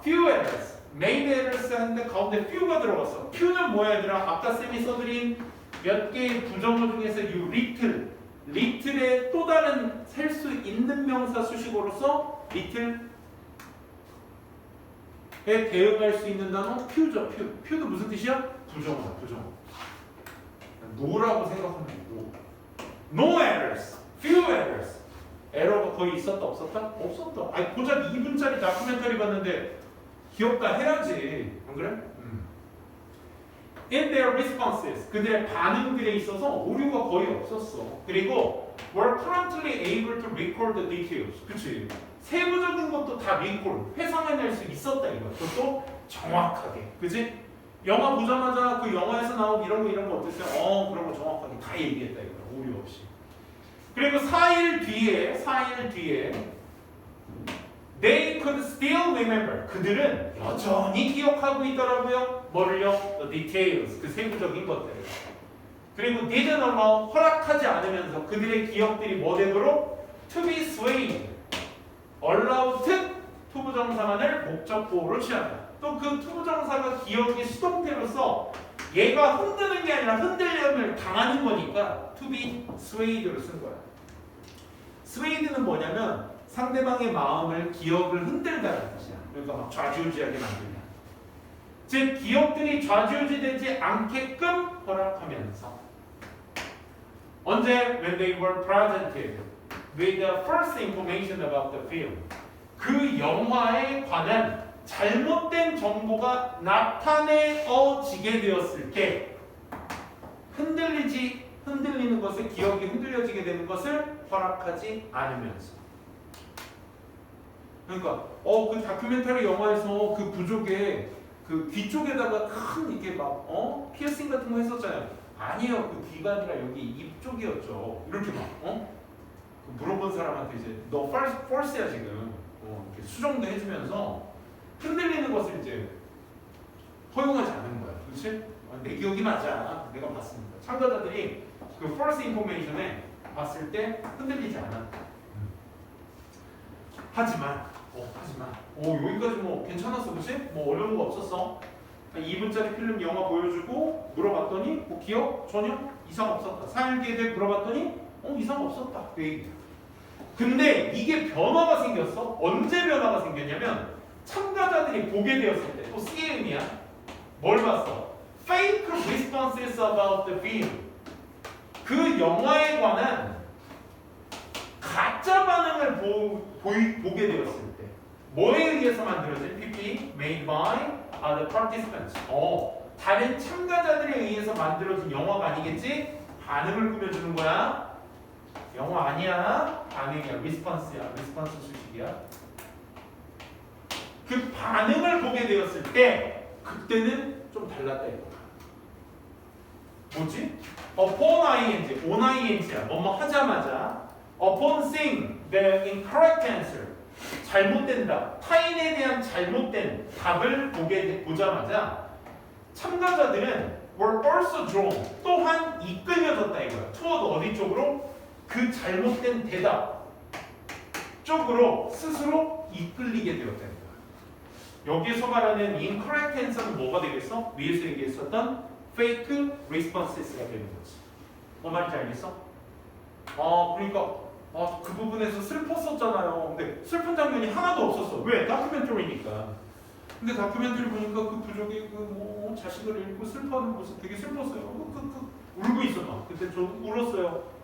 Speaker 1: few errors. made errors 하는데 가운데 few가 들어갔어. few는 뭐야 얘들아? 아까 쌤이 써드린 몇 개의 부정어 중에서 이 little의 또 다른 셀 수 있는 명사 수식어로서 little에 대응할 수 있는 단어 few죠. few도 무슨 뜻이야? 부정어다. 부정어. no라고 생각하면 돼. no errors, few errors. 에러가 거의 있었다 없었다? 없었다. 아니 고작 2분짜리 다큐멘터리 봤는데 기억다 해야지. 안 그래? In their responses, 그들의 반응들에 있어서 오류가 거의 없었어. 그리고 were currently able to recall the details. 그치? 세부적인 것도 다 recall, 회상해낼 수 있었다 이거. 그것도 정확하게. 그치? 영화 보자마자 그 영화에서 나온 이런 거 어땠어요? 그런 거 정확하게 다 얘기했다 이거. 오류 없이. 그리고 4일 뒤에 They could still remember. 그들은 여전히 기억하고 있더라고요. 뭐를요? The details. 그 세부적인 것들을. 그리고 didn't allow. 허락하지 않으면서 그들의 기억들이 뭐 되도록? To be swayed. allowed. 투부정사만을 목적보호로 취한다. 또 그 투부정사가 기억의 수동태로서 얘가 흔드는 게 아니라 흔들림을 당하는 거니까 to be swayed로 쓴 거야. swayed는 뭐냐면 상대방의 마음을 기억을 흔들다는 뜻이야. 그러니까 막 좌지우지하게 만들다. 즉 기억들이 좌지우지되지 않게끔 허락하면서 언제 when they were presented with the first information about the film 그 영화에 관한 잘못된 정보가 나타내어지게 되었을 때 흔들리는 것을 기억이 흔들려지게 되는 것을 허락하지 않으면서 그러니까 그 다큐멘터리 영화에서 그 부족의 그 귀 쪽에다가 큰 이게 막 피어싱 같은 거 했었잖아요. 아니에요. 그 귀가 아니라 여기 입 쪽이었죠. 이렇게 막 물어본 사람한테 이제 너 false야 지금 이렇게 수정도 해주면서 흔들리는 것을 이제 허용하지 않는 거야. 그렇지? 내 기억이 맞아. 내가 봤습니다. 참가자들이 그 false information에 봤을 때 흔들리지 않았다. 하지만 여기까지 뭐 괜찮았어, 그치? 뭐 어려운 거 없었어. 2분짜리 필름 영화 보여주고 물어봤더니 뭐 기억 전혀 이상 없었다. 4일 뒤에 물어봤더니 이상 없었다. 그 얘기야. 근데 이게 변화가 생겼어. 언제 변화가 생겼냐면 참가자들이 보게 되었을 때 또 C의 의미야. 뭘 봤어? Fake responses about the film. 그 영화에 관한 가짜 반응을 보게 되었을 때 뭐에 의해서 만들어진 PPT? Made by the participants. 다른 참가자들에 의해서 만들어진 영화가 아니겠지? 반응을 꾸며주는 거야. 영화 아니야. 반응이야. response야. response 수식이야. 그 반응을 보게 되었을 때 그때는 좀 달랐다 이거. 뭐지? upon ing, on ing야. 뭐뭐 하자마자
Speaker 2: upon seeing the incorrect answer, 잘못된 답, 타인에 대한 잘못된 답을 보자마자 참가자들은 were also drawn, 또한 이끌려졌다 이거야. toward 어디 쪽으로? 그 잘못된 대답 쪽으로 스스로 이끌리게 되었다는 거야. 여기서 말하는 incorrect answer는 뭐가 되겠어? 위에서 얘기했었던 fake responses가 되는 거지. 뭔 말인지 알겠어? 그러니까 그 부분에서 슬펐었잖아요. 근데 슬픈 장면이 하나도 없었어. 왜? 다큐멘터리니까. 근데 다큐멘터리 보니까 그 부족이 자식을 잃고 슬퍼하는 모습 되게 슬펐어요. 울고 있어 막. 그때 저 울었어요.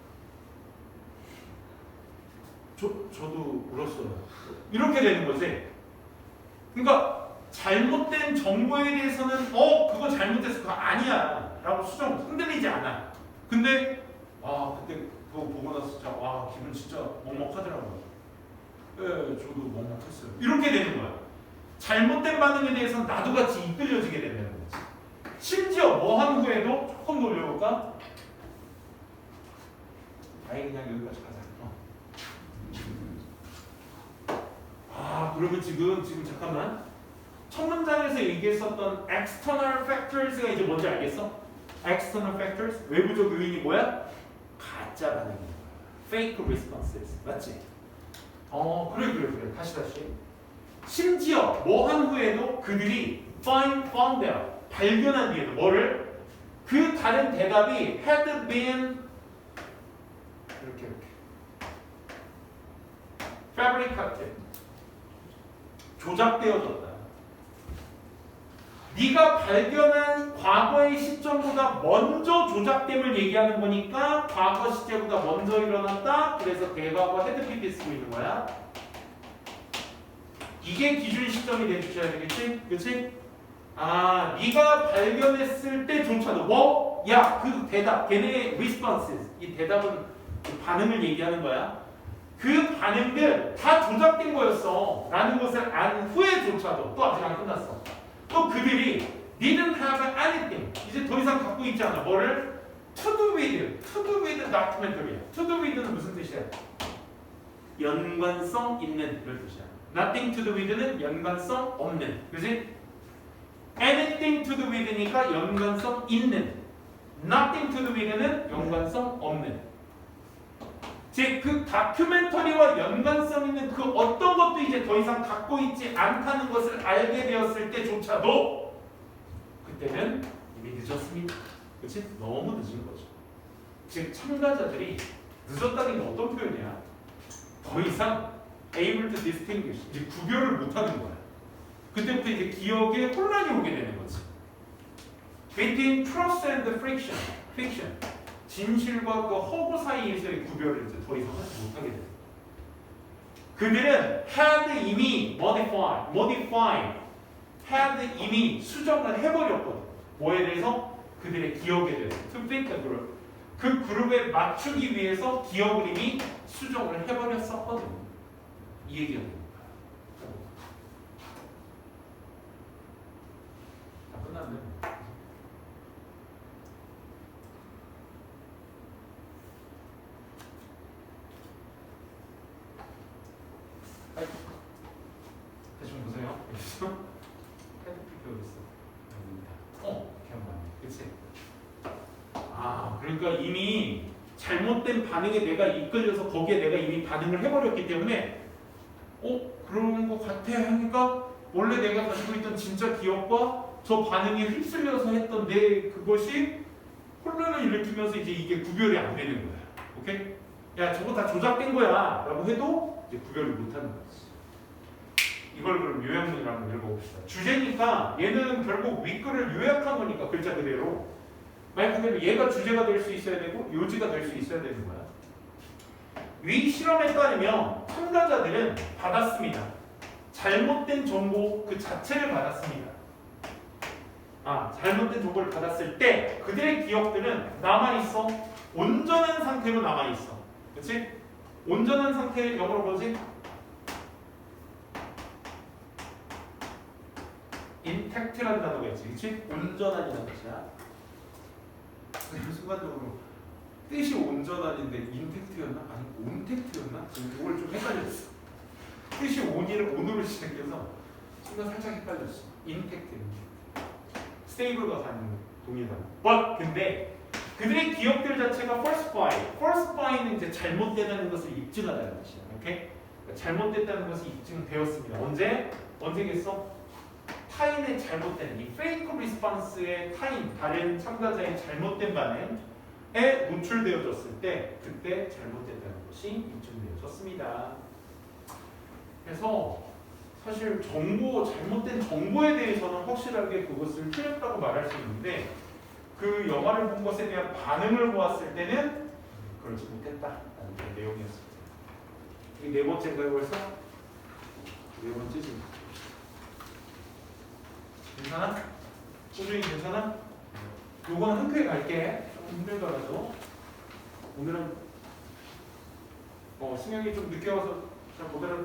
Speaker 2: 저도 울었어요. 이렇게 되는 거지. 그러니까 잘못된 정보에 대해서는 그거 잘못됐어. 그거 아니야. 라고 흔들리지 않아. 근데 그때 그거 보고 나서 진짜 기분 진짜 먹먹하더라고요. 네, 저도 먹먹했어요. 이렇게 되는 거야. 잘못된 반응에 대해서는 나도 같이 이끌려지게 된다는 거지. 심지어 뭐 한 후에도 조금 돌려볼까? 아예 그냥 여기까지 가자. 그러면 지금 잠깐만. 첫 문장에서 얘기했었던 external factors가 이제 뭔지 알겠어? external factors, 외부적 요인이 뭐야? 가짜 반응인 거야. fake responses, 맞지? 그래. 다시. 심지어 뭐 한 후에도 그들이 found out, 발견한 뒤에도 뭐를? 그 다른 대답이 had been 이렇게 fabricated, 조작되어졌다. 네가 발견한 과거의 시점보다 먼저 조작됨을 얘기하는 거니까 과거 시제보다 먼저 일어났다. 그래서 대과거 헤드피트 쓰고 있는 거야. 이게 기준 시점이 돼주셔야 되겠지? 그치? 네가 발견했을 때조차도 그 대답, 걔네의 responses, 이 대답은 그 반응을 얘기하는 거야. 그 반응들 다 조작된 거였어 라는 것을 안 후에조차도 또 아직 안 끝났어. 또 그들이 didn't have anything, 이제 더 이상 갖고 있지 않아. 뭐를? to do with documentary. to do with는 무슨 뜻이야? 연관성 있는 그런 뜻이야. nothing to do with는 연관성 없는, 그지? anything to do with니까 연관성 있는, nothing to do with는 연관성 없는. 즉 그 다큐멘터리와 연관성 있는 그 어떤 것도 이제 더 이상 갖고 있지 않다는 것을 알게 되었을 때조차도 그때는 이미 늦었습니다. 그렇지? 너무 늦은 거죠. 즉 참가자들이 늦었다는 게 어떤 표현이야? 더 이상 able to distinguish, 이제 구별을 못하는 거야. 그때부터 이제 기억에 혼란이 오게 되는 거지. between truth and fiction. 진실과 그 허구 사이에서의 구별을 이제 더 이상 하지 못하게 돼요. 그들은 had 이미 modified, had 이미 수정을 해버렸거든. 뭐에 대해서? 그들의 기억에 대해서. to fit the group. 그 그룹에 맞추기 위해서 기억을 이미 수정을 해버렸었거든. 이 얘기가 됩니다. 다 끝났네. 대충 보세요. 여기서 헤드피크 여기 있어. 기억나네. 그치? 그러니까 이미 잘못된 반응에 내가 이끌려서 거기에 내가 이미 반응을 해버렸기 때문에 그런 것 같아 하니까 원래 내가 가지고 있던 진짜 기억과 저 반응에 휩쓸려서 했던 내 그것이 혼란을 일으키면서 이제 이게 구별이 안 되는 거야. 오케이? 야 저거 다 조작된 거야 라고 해도 이제 구별을 못하는 거지. 이걸 그럼 요약문을 한번 읽어봅시다. 주제니까 얘는 결국 윗글을 요약한 거니까 글자 그대로 말 그대로 얘가 주제가 될 수 있어야 되고 요지가 될 수 있어야 되는 거야. 위 실험에 따르면 참가자들은 받았습니다. 잘못된 정보 그 자체를 받았습니다. 잘못된 정보를 받았을 때 그들의 기억들은 남아있어. 온전한 상태로 남아있어. 그치? 온전한 상태 영어로 뭐지? intact라는 단어가 있지. 그치? 온전한이라는 뜻이야. 순간적으로 뜻이 온전한인데 인택트였나? 아니 온택트였나? 지금 이걸 좀 헷갈렸어. 뜻이 온으로 시작해서 순간 살짝 헷갈렸어. 인택트. 스테이블과 가는 동일하다. But 근데 그들의 기억들 자체가 false by는 이제 잘못되다는 것을 입증하다는 것이야. 오케이? 그러니까 잘못됐다는 것이 입증되었습니다. 언제겠어? 타인의 잘못된 이 fake response의 다른 참가자의 잘못된 반응에 노출되어졌을 때 그때 잘못됐다는 것이 입증되어졌습니다. 그래서 사실 잘못된 정보에 대해서는 확실하게 그것을 틀렸다고 말할 수 있는데 그 영화를 본 것에 대한 반응을 보았을 때는 그렇지 못했다라는 내용이었습니다. 이게 네 번째인가요 벌써? 네 번째지. 괜찮아? 꾸준히 괜찮아? 요건 한 큐에 갈게. 좀 힘들더라도 오늘은 승혁이 좀 늦게 와서 잘 못 알아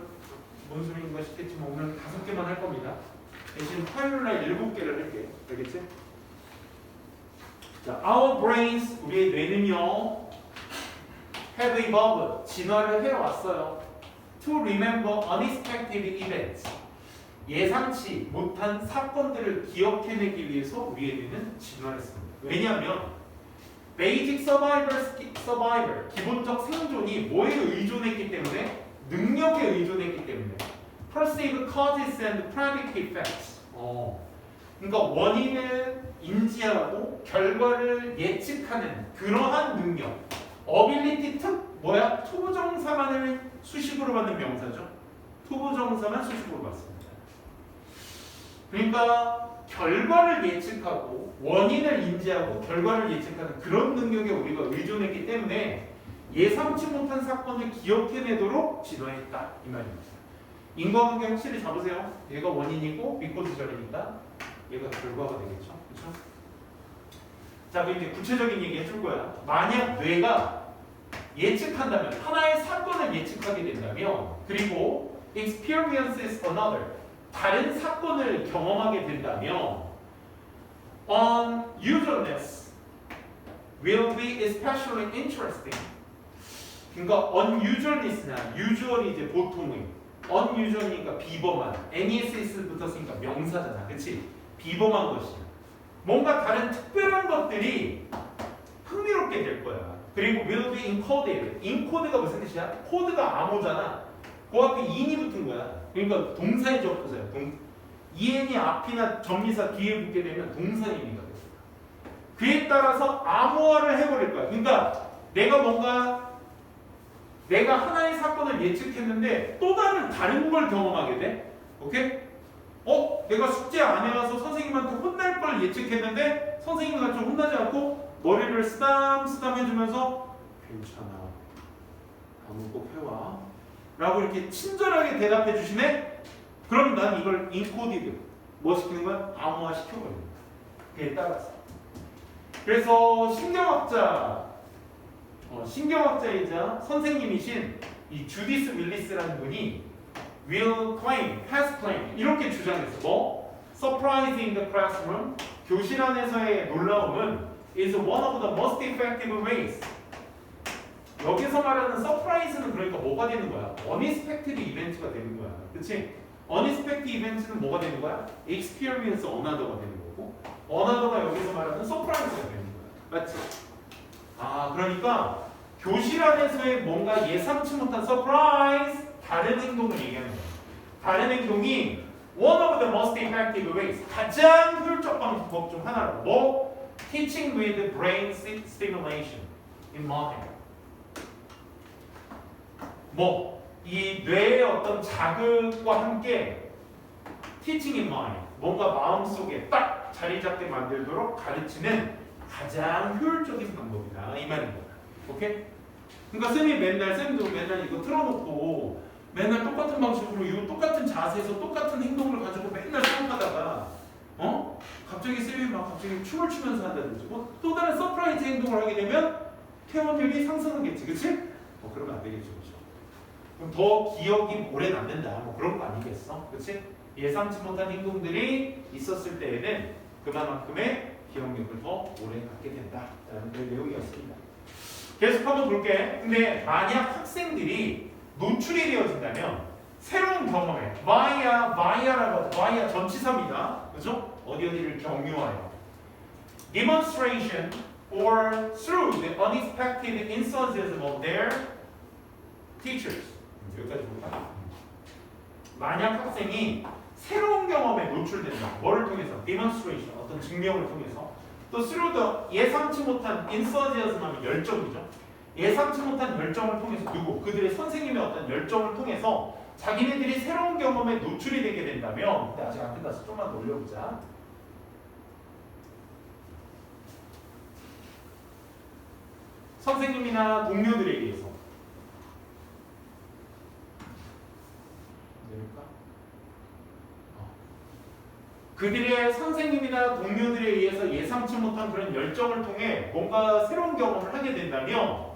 Speaker 2: 뭔 소리인가 싶겠지만 오늘 5개만 할 겁니다. 대신 화요일날 7개를 할게. 알겠지? 자, our brains, 우리의 뇌는요, have evolved, 진화를 해왔어요. To remember unexpected events, 예상치 못한 사건들을 기억해내기 위해서 우리의 뇌는 진화를 했습니다. 왜냐하면 basic survival, 기본적 생존이 뭐에 의존했기 때문에? 능력에 의존했기 때문에. perceive causes and predict effects. 그러니까 원인을 인지하고 결과를 예측하는 그러한 능력. ability 투부정사만을 수식으로 받는 명사죠. 투부정사만 수식으로 받습니다. 그러니까 결과를 예측하고 원인을 인지하고 결과를 예측하는 그런 능력에 우리가 의존했기 때문에 예상치 못한 사건을 기억해내도록 진화했다 이 말입니다. 인과관계 확실히 잡으세요. 얘가 원인이고 비코즈절이니까 얘가 결과가 되겠죠. 그렇죠? 자, 그럼 이제 구체적인 얘기 해줄 거야. 만약 뇌가 예측한다면 하나의 사건을 예측하게 된다면 그리고 experiences another 다른 사건을 경험하게 된다면 unusualness will be especially interesting. 그러니까 unusualness나 usual이 이제 보통의 unusual이니까 비범한 NESS 붙었으니까 명사잖아. 그치? 비범한 것이야. 뭔가 다른 특별한 것들이 흥미롭게 될 거야. 그리고 will be encoded. encode가 무슨 뜻이야? 코드가 암호잖아. 그 앞에 in이 붙은 거야. 그러니까 동사에 접어서요. en이 앞이나 전미사 뒤에 붙게 되면 동사입니다. 그에 따라서 암호화를 해버릴 거야. 그러니까 내가 하나의 사건을 예측했는데 또 다른 걸 경험하게 돼. 오케이? 내가 숙제 안 해와서 선생님한테 혼날 걸 예측했는데 선생님과 같이 혼나지 않고 머리를 쓰담쓰담 해주면서 괜찮아. 다음은 꼭 해와. 라고 이렇게 친절하게 대답해 주시네? 그럼 난 이걸 인코디드 뭐 시키는 거야? 암호화 시켜버립니다. 그에 따라서. 그래서 신경학자이자 선생님이신 이 주디스 윌리스라는 분이 has claimed 이렇게 주장했어. surprising the classroom, 교실 안에서의 놀라움은 is one of the most effective ways. 여기서 말하는 surprise는 그러니까 뭐가 되는 거야? unexpected event가 되는 거야. 그치? unexpected event는 뭐가 되는 거야? experience another가 되는 거고 another가 여기서 말하는 surprise가 되는 거야. 맞지? 그러니까 교실 안에서의 뭔가 예상치 못한 surprise, 다른 행동을 얘기하는 거야. 다른 행동이 one of the most effective ways, 가장 효율적 방법 중 하나라고. 뭐? teaching with brain stimulation in mind. 이 뇌의 어떤 자극과 함께 teaching in mind, 뭔가 마음속에 딱 자리 잡게 만들도록 가르치는 가장 효율적인 방법이다 이 말인 거야. 오케이? 그러니까 쌤도 맨날 이거 틀어놓고 맨날 똑같은 방식으로 이 똑같은 자세에서 똑같은 행동을 가지고 맨날 수업하다가 갑자기 쌤이 갑자기 춤을 추면서 한다든지 또 다른 서프라이즈 행동을 하게 되면 퇴원율이 상승하겠지. 그치? 그러면 안 되겠죠. 그렇죠? 그럼 더 기억이 오래 남는다. 그런 거 아니겠어? 그치? 예상치 못한 행동들이 있었을 때에는 그만큼의 기억력을 더 오래 갖게 된다라는 그 내용이었습니다. 계속 한번 볼게. 근데 만약 학생들이 노출이 되어진다면 새로운 경험에 via 전치사입니다. 그죠? 어디를 경유하여 demonstration or through the unexpected enthusiasm of their teachers. 여기까지 볼까요? 만약 학생이 새로운 경험에 노출된다. 뭐를 통해서? demonstration, 어떤 증명을 통해서. 또 through the 예상치 못한 enthusiasm 하면 열정이죠. 예상치 못한 열정을 통해서 누구? 그들의 선생님의 어떤 열정을 통해서 자기네들이 새로운 경험에 노출이 되게 된다면, 근데 아직 안 끝났어. 좀만 더 올려보자. 선생님이나 동료들에 의해서 그들의 선생님이나 동료들에 의해서 예상치 못한 그런 열정을 통해 뭔가 새로운 경험을 하게 된다면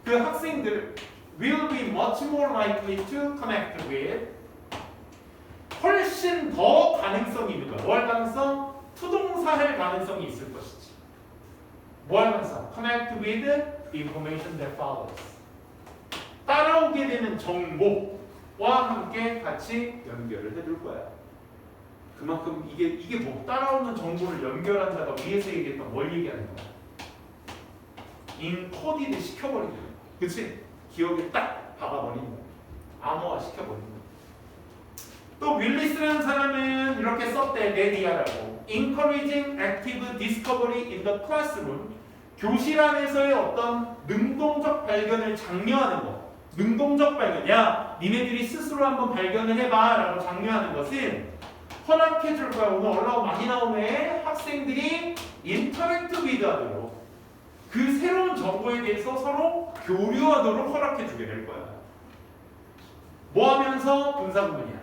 Speaker 2: 그 학생들 will be much more likely to connect with 훨씬 더 가능성이 있는 거야. 뭐 할 가능성? 투동사 할 가능성이 있을 것이지. 뭐 할 가능성? connect with the information that follows. 따라오게 되는 정보와 함께 같이 연결을 해둘 거야. 그만큼 이게 뭐 따라오는 정보를 연결한다가 위에서 얘기했던 뭘 얘기하는 거야? 인코디드 시켜버리는 거야. 그치? 기억에 딱 박아버리는 거야. 암호화 시켜버리는 거야. 또 윌리스라는 사람은 이렇게 썼대. 메디아라고. Encouraging active discovery in the classroom. 교실 안에서의 어떤 능동적 발견을 장려하는 것. 능동적 발견. 야, 니네들이 스스로 한번 발견을 해봐 라고 장려하는 것은 허락해 줄 거야. 오늘 올라오 많이 나오네. 학생들이 인터랙트 위드 하도록 그 새로운 정보에 대해서 서로 교류하도록 허락해 주게 될 거야. 뭐 하면서? 분사구문이야.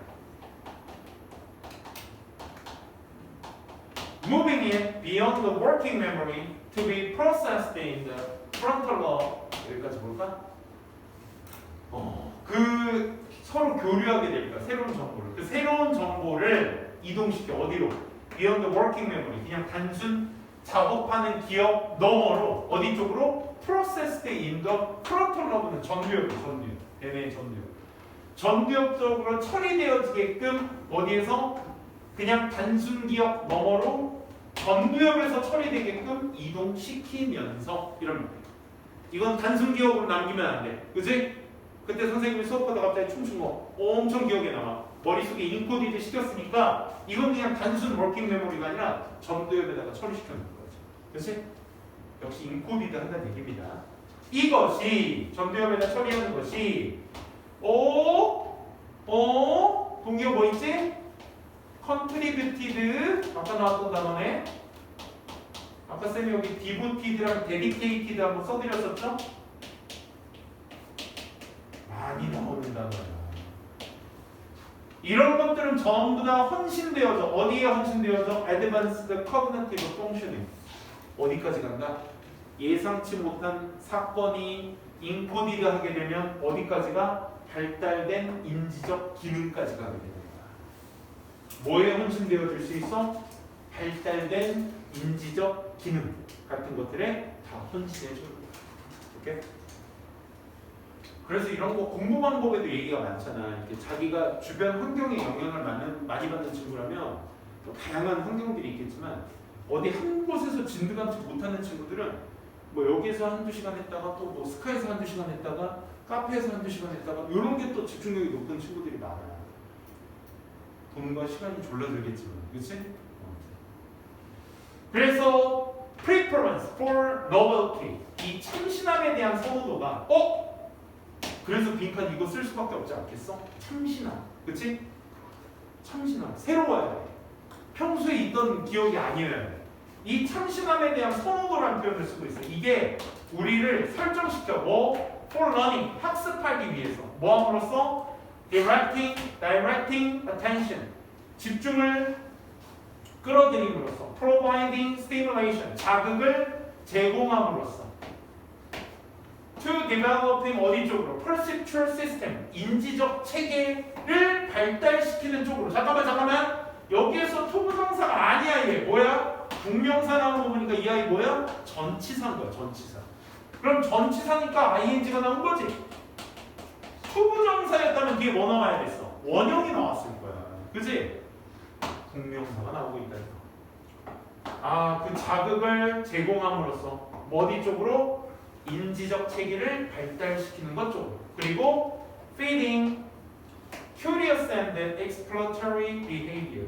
Speaker 2: Moving it beyond the working memory to be processed in the frontal lobe. 여기까지 볼까? 그 서로 교류하게 될 거야. 새로운 정보를. 그 새로운 정보를 이동시켜. 어디로? Beyond the working memory. 그냥 단순 작업하는 기억 너머로 어디 쪽으로? Processed in the frontal lobe는 전두엽. 얘네의 전두엽. 전두엽 쪽으로 처리되어지게끔 어디에서? 그냥 단순 기억 너머로 전두엽에서 처리되게끔 이동시키면서 이런 말. 이건 단순 기억으로 남기면 안 돼. 그치? 그때 선생님이 수업하다 갑자기 춤춘 거 엄청 기억에 남아. 머릿속에 인코디드 시켰으니까 이건 그냥 단순 워킹 메모리가 아니라 전두엽에다가 처리시켜놓는 거지. 그치? 역시 인코디드 한다는 얘기입니다. 이것이 전두엽에다 처리하는 것이 동기어 뭐 있지? contributed 아까 나왔던 단어네. 아까 쌤이 여기 devoted랑 dedicated 한번 써드렸었죠? 많이 나오는 단어야. 이런 것들은 전부 다 헌신되어져. 어디에 헌신되어져? Advanced Cognitive Functioning. 어디까지 간다? 예상치 못한 사건이 인코디드 하게 되면 어디까지가? 발달된 인지적 기능까지 가게 됩니다. 뭐에 헌신되어질 수 있어? 발달된 인지적 기능 같은 것들에 다 헌신해줘요. 오케이? 그래서 이런 거 공부 방법에도 얘기가 많잖아. 이렇게 자기가 주변 환경에 영향을 많이 받는 친구라면 또 다양한 환경들이 있겠지만 어디 한 곳에서 진드감치 못하는 친구들은 뭐 여기에서 한두 시간 했다가 또 뭐 스카에서 한두 시간 했다가 카페에서 한두 시간 했다가 이런 게 또 집중력이 높은 친구들이 많아. 돈과 시간이 졸라 들겠지만, 그렇지? 그래서 preference for novelty, 이 참신함에 대한 선호도가 그래서 빈칸 이거 쓸 수밖에 없지 않겠어? 참신함, 그렇지? 참신함, 새로워야 돼. 평소에 있던 기억이 아니어야 돼. 이 참신함에 대한 선호도라는 표현을 쓰고 있어. 이게 우리를 설정시켜. 뭐? for learning, 학습하기 위해서. 뭐 함으로써? directing attention, 집중을 끌어들임으로써. providing stimulation, 자극을 제공함으로써. to developing 어디 쪽으로? perceptual system, 인지적 체계를 발달시키는 쪽으로. 잠깐만. 여기에서 토부정사가 아니야. 얘 뭐야? 동명사 나오는 거 보니까 이 아이 뭐야? 전치사인 거야. 전치사. 그럼 전치사니까 ing가 나온 거지. 투부정사였다면 뒤에 뭐 나와야 됐어? 원형이 나왔을 거야. 그지? 동명사가 나오고 있다. 그 자극을 제공함으로써 어디 쪽으로? 인지적 체계를 발달시키는 것 쪽으로. 그리고 feeding curious and exploratory behavior.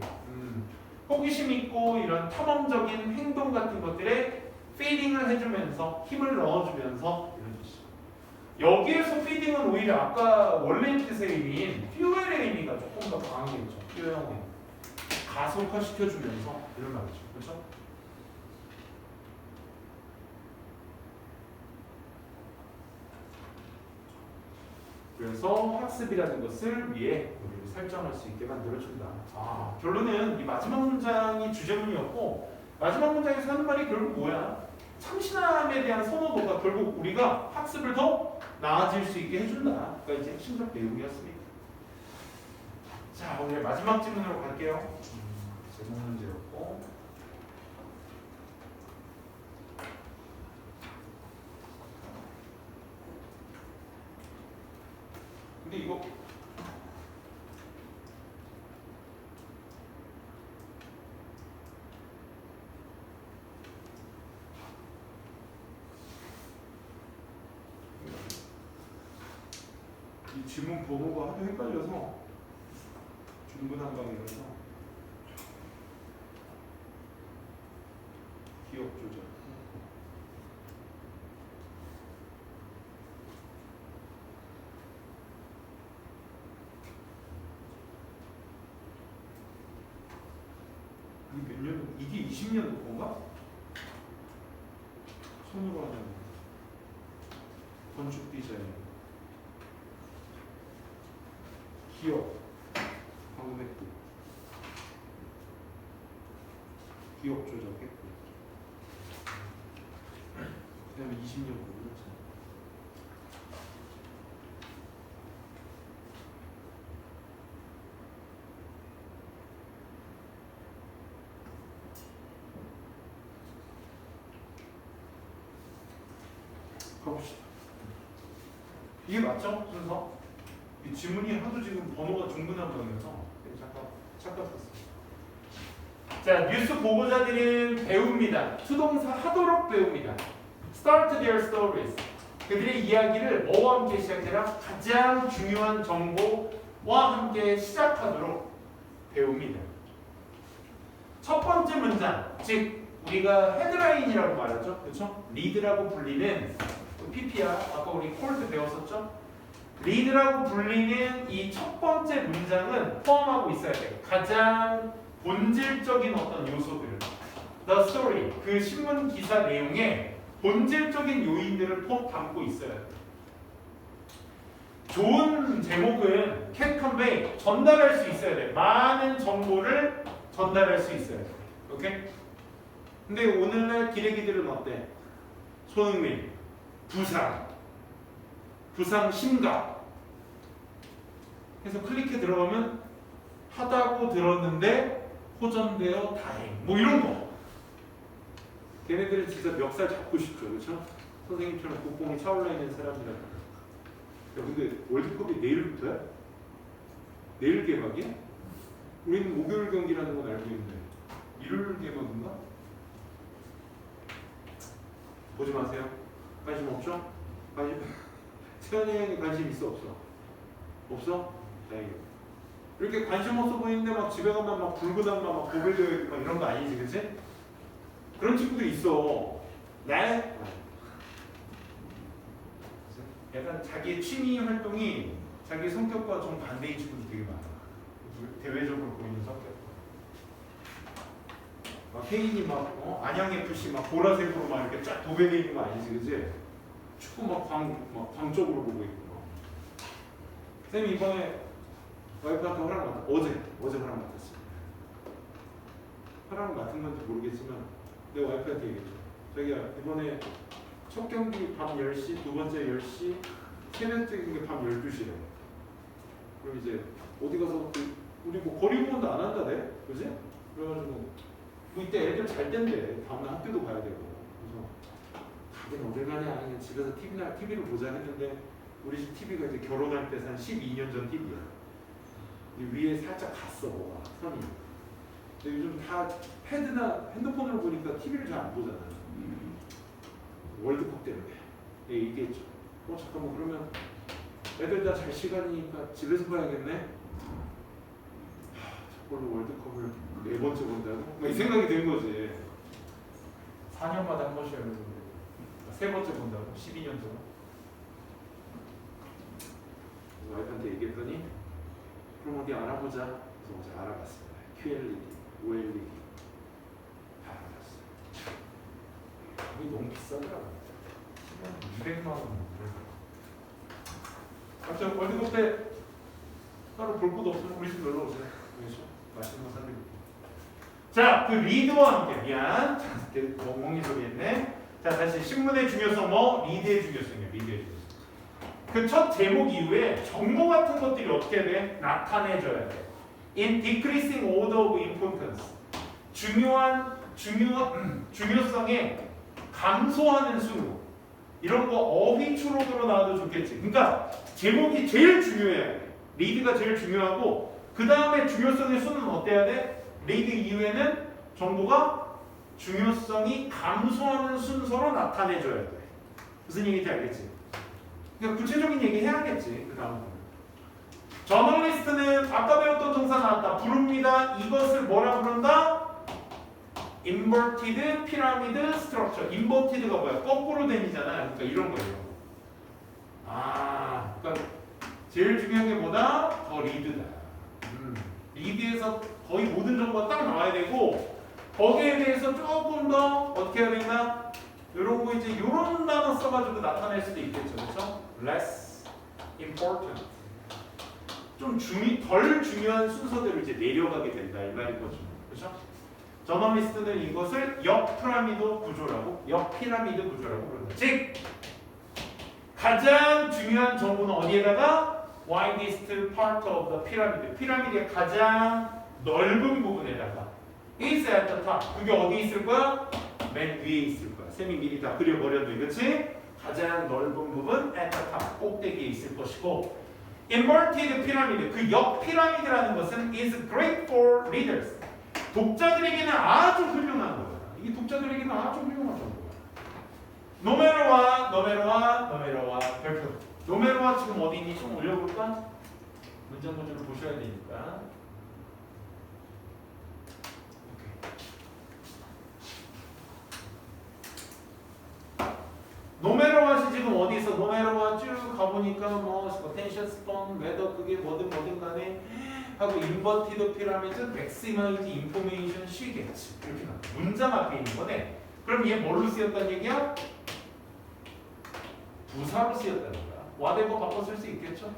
Speaker 2: 호기심 있고 이런 탐험적인 행동 같은 것들에 feeding을 해주면서 힘을 넣어주면서 이루어지죠. 여기에서 feeding은 오히려 아까 원래 뜻의 의미인 fuel의 의미가 조금 더 강하겠죠. fuel의 가속화시켜주면서 이런 말이죠. 그렇죠? 그래서 학습이라는 것을 위해 우리를 설정할 수 있게 만들어준다. 결론은 이 마지막 문장이 주제문이었고 마지막 문장에서 하는 말이 결국 뭐야? 참신함에 대한 선호도가 결국 우리가 학습을 더 나아질 수 있게 해준다. 그러니까 이제 핵심적 내용이었습니다. 자, 오늘 마지막 질문으로 갈게요. 제목 문제였고. 근데 이거 이 지문 번호가 하도 헷갈려서 중구난방이라서 기억 조절. 이게 몇 년도? 이게 20년도 건가? 손으로 하는 건축 디자인. 기억 방금 했고 기억 조작했고 그 다음에 20년 모르겠잖아. 가봅시다. 이게 맞죠? 순서? 이 지문이 하도 지금 번호가 중구난방이어서 잠깐 착각했어. 자, 뉴스 보고자들은 배웁니다. 수동사 하도록 배웁니다. Start their stories. 그들의 이야기를 뭐와 함께 시작해라? 가장 중요한 정보와 함께 시작하도록 배웁니다. 첫 번째 문장, 즉 우리가 헤드라인이라고 말하죠, 그렇죠? 리드라고 불리는 PP야. 아까 우리 콜드 배웠었죠? 리드라고 불리는 이 첫 번째 문장은 포함하고 있어야 돼요. 가장 본질적인 어떤 요소들, the story, 그 신문 기사 내용에 본질적인 요인들을 담고 있어야 돼요. 좋은 제목은 can convey, 전달할 수 있어야 돼요. 많은 정보를 전달할 수 있어야 돼요. 오케이? 근데 오늘날 기레기들은 어때? 손흥민, 부상 심각 해서 클릭해 들어가면 하다고 들었는데 호전되어 다행 뭐 이런 거. 걔네들은 진짜 멱살 잡고 싶죠, 그렇죠? 선생님처럼 국뽕이 차올라 있는 사람이라. 야, 근데 월드컵이 내일부터야? 내일 개막이야? 우리는 목요일 경기라는 건 알고 있는데 일요일 개막인가? 보지 마세요. 관심 없죠? 세연이 관심 있어 없어? 없어? 다행이에요. 이렇게 관심 없어 보이는데 막 집에 가면 막 불구당만 막 고백되어 있고 막 이런 거 아니지, 그치? 그런 친구들이 있어. 네? 약간 자기의 취미 활동이 자기 성격과 좀 반대인 친구들 되게 많아. 대외적으로 보이는 성격. 막 혜인이 막 안양 FC 막 보라색으로 막 이렇게 쫙 도배돼 있는 거 아니지, 그치? 축구 막 광적으로 보고 있고. 쌤이 이번에 와이프한테 허락 맡았. 어제 허락 맡았어. 허락 맡은 건지 모르겠지만 내 와이프한테 얘기했죠. 자기야, 이번에 첫 경기 밤 10시, 두 번째 10시, 세 번째 경기 밤 12시래. 그럼 이제 어디 가서 우리 뭐 거리공원도 안 한다네, 그지? 그래가지고 뭐 이때 애들 잘 땐데 다음날 학교도 가야 되고. 그래서 오랜만에 아니 집에서 TV를 보자 했는데 우리 집 TV가 이제 결혼할 때 한 12년 전 TV야. 위에 살짝 갔어 뭐가 선이. 근데 요즘 다 패드나 핸드폰으로 보니까 TV를 잘 안 보잖아. 월드컵 때문에. 예, 이게 잠깐만 그러면 애들 다 잘 시간이니까 집에서 봐야겠네. 저걸로 월드컵을 4번째 본다고? 막 이 생각이 든 거지. 4년마다 한 번씩 하는 건데 3번째 본다고? 12년 동안? 와이프한테 얘기했더니 그럼 어디 알아보자. 그래서 어제 알아봤습니다. QLED, OLED 다 알아봤어요. 이게 너무 비싸더라고요. 200만 원. 아무튼 월드컵 때 따로 볼 것도 없으면 우리 집 놀러 오세요. 그렇죠? 맛있는 거 사드릴게요. 자, 그 리드와 함께 미안. 멍멍이 소리 했네. 자, 다시 신문의 중요성 뭐? 리드의 중요성이야. 리드의 중요성. 그 첫 제목 이후에 정보 같은 것들이 어떻게 돼? 나타내줘야 돼. In decreasing order of importance. 중요성에 감소하는 순으로. 이런 거 어휘추록으로 나와도 좋겠지. 그러니까 제목이 제일 중요해야 돼. 리드가 제일 중요하고 그 다음에 중요성의 순은 어때야 돼? 리드 이후에는 정보가 중요성이 감소하는 순서로 나타내줘야 돼. 무슨 얘기인지 알겠지? 그러니까 구체적인 얘기 해야겠지. 그 다음에 저널리스트는 아까 배웠던 동사 나왔다. 부릅니다. 이것을 뭐라 부른다? Inverted Pyramid Structure. Inverted가 뭐야? 거꾸로 된이잖아. 그러니까 이런 거예요. 그러니까 제일 중요한 게 뭐다? 더 리드다. 리드에서 거의 모든 정보가 딱 나와야 되고 거기에 대해서 조금 더 어떻게 해야 되나? 이런 거 이제 이런 단어 써가지고 나타낼 수도 있겠죠, 그렇죠? Less important. 좀 덜 중요한 순서대로 이제 내려가게 된다 이 말인 거죠, 그렇죠? 저널리스트는 이것을 역피라미드 구조라고 부른다. 즉 가장 중요한 정보는 어디에다가 widest part of the pyramid. 피라미드의 가장 넓은 부분에다가 is at the top. 그게 어디 있을 거야? 맨 위에 있을 거야. 쌤이 미리 다 그려버렸는데, 그렇지? 가장 넓은 부분 at the top 꼭대기에 있을 것이고, inverted pyramid 그 역피라미드라는 것은 is great for readers. 독자들에게는 아주 훌륭한 거야. 이게 독자들에게는 아주 훌륭한 정보야. 노메로와 별표. 노메로와 지금 어디 있니? 좀 올려볼까? 문장 구조를 보셔야 되니까. 노메로와시 지금 어디 있어? 노메로와 쭉 가보니까 뭐 어텐션 스폰, 매더 그게 뭐든 간에 하고 인버티드 피라미드, 맥시마이즈 인포메이션 쉬겠지. 이렇게 나와. 문장 앞에 있는 거네. 그럼 얘 뭘로 쓰였다는 얘기야? 부사로 쓰였다는 거야. whatever 바꿔 쓸 수 있겠죠?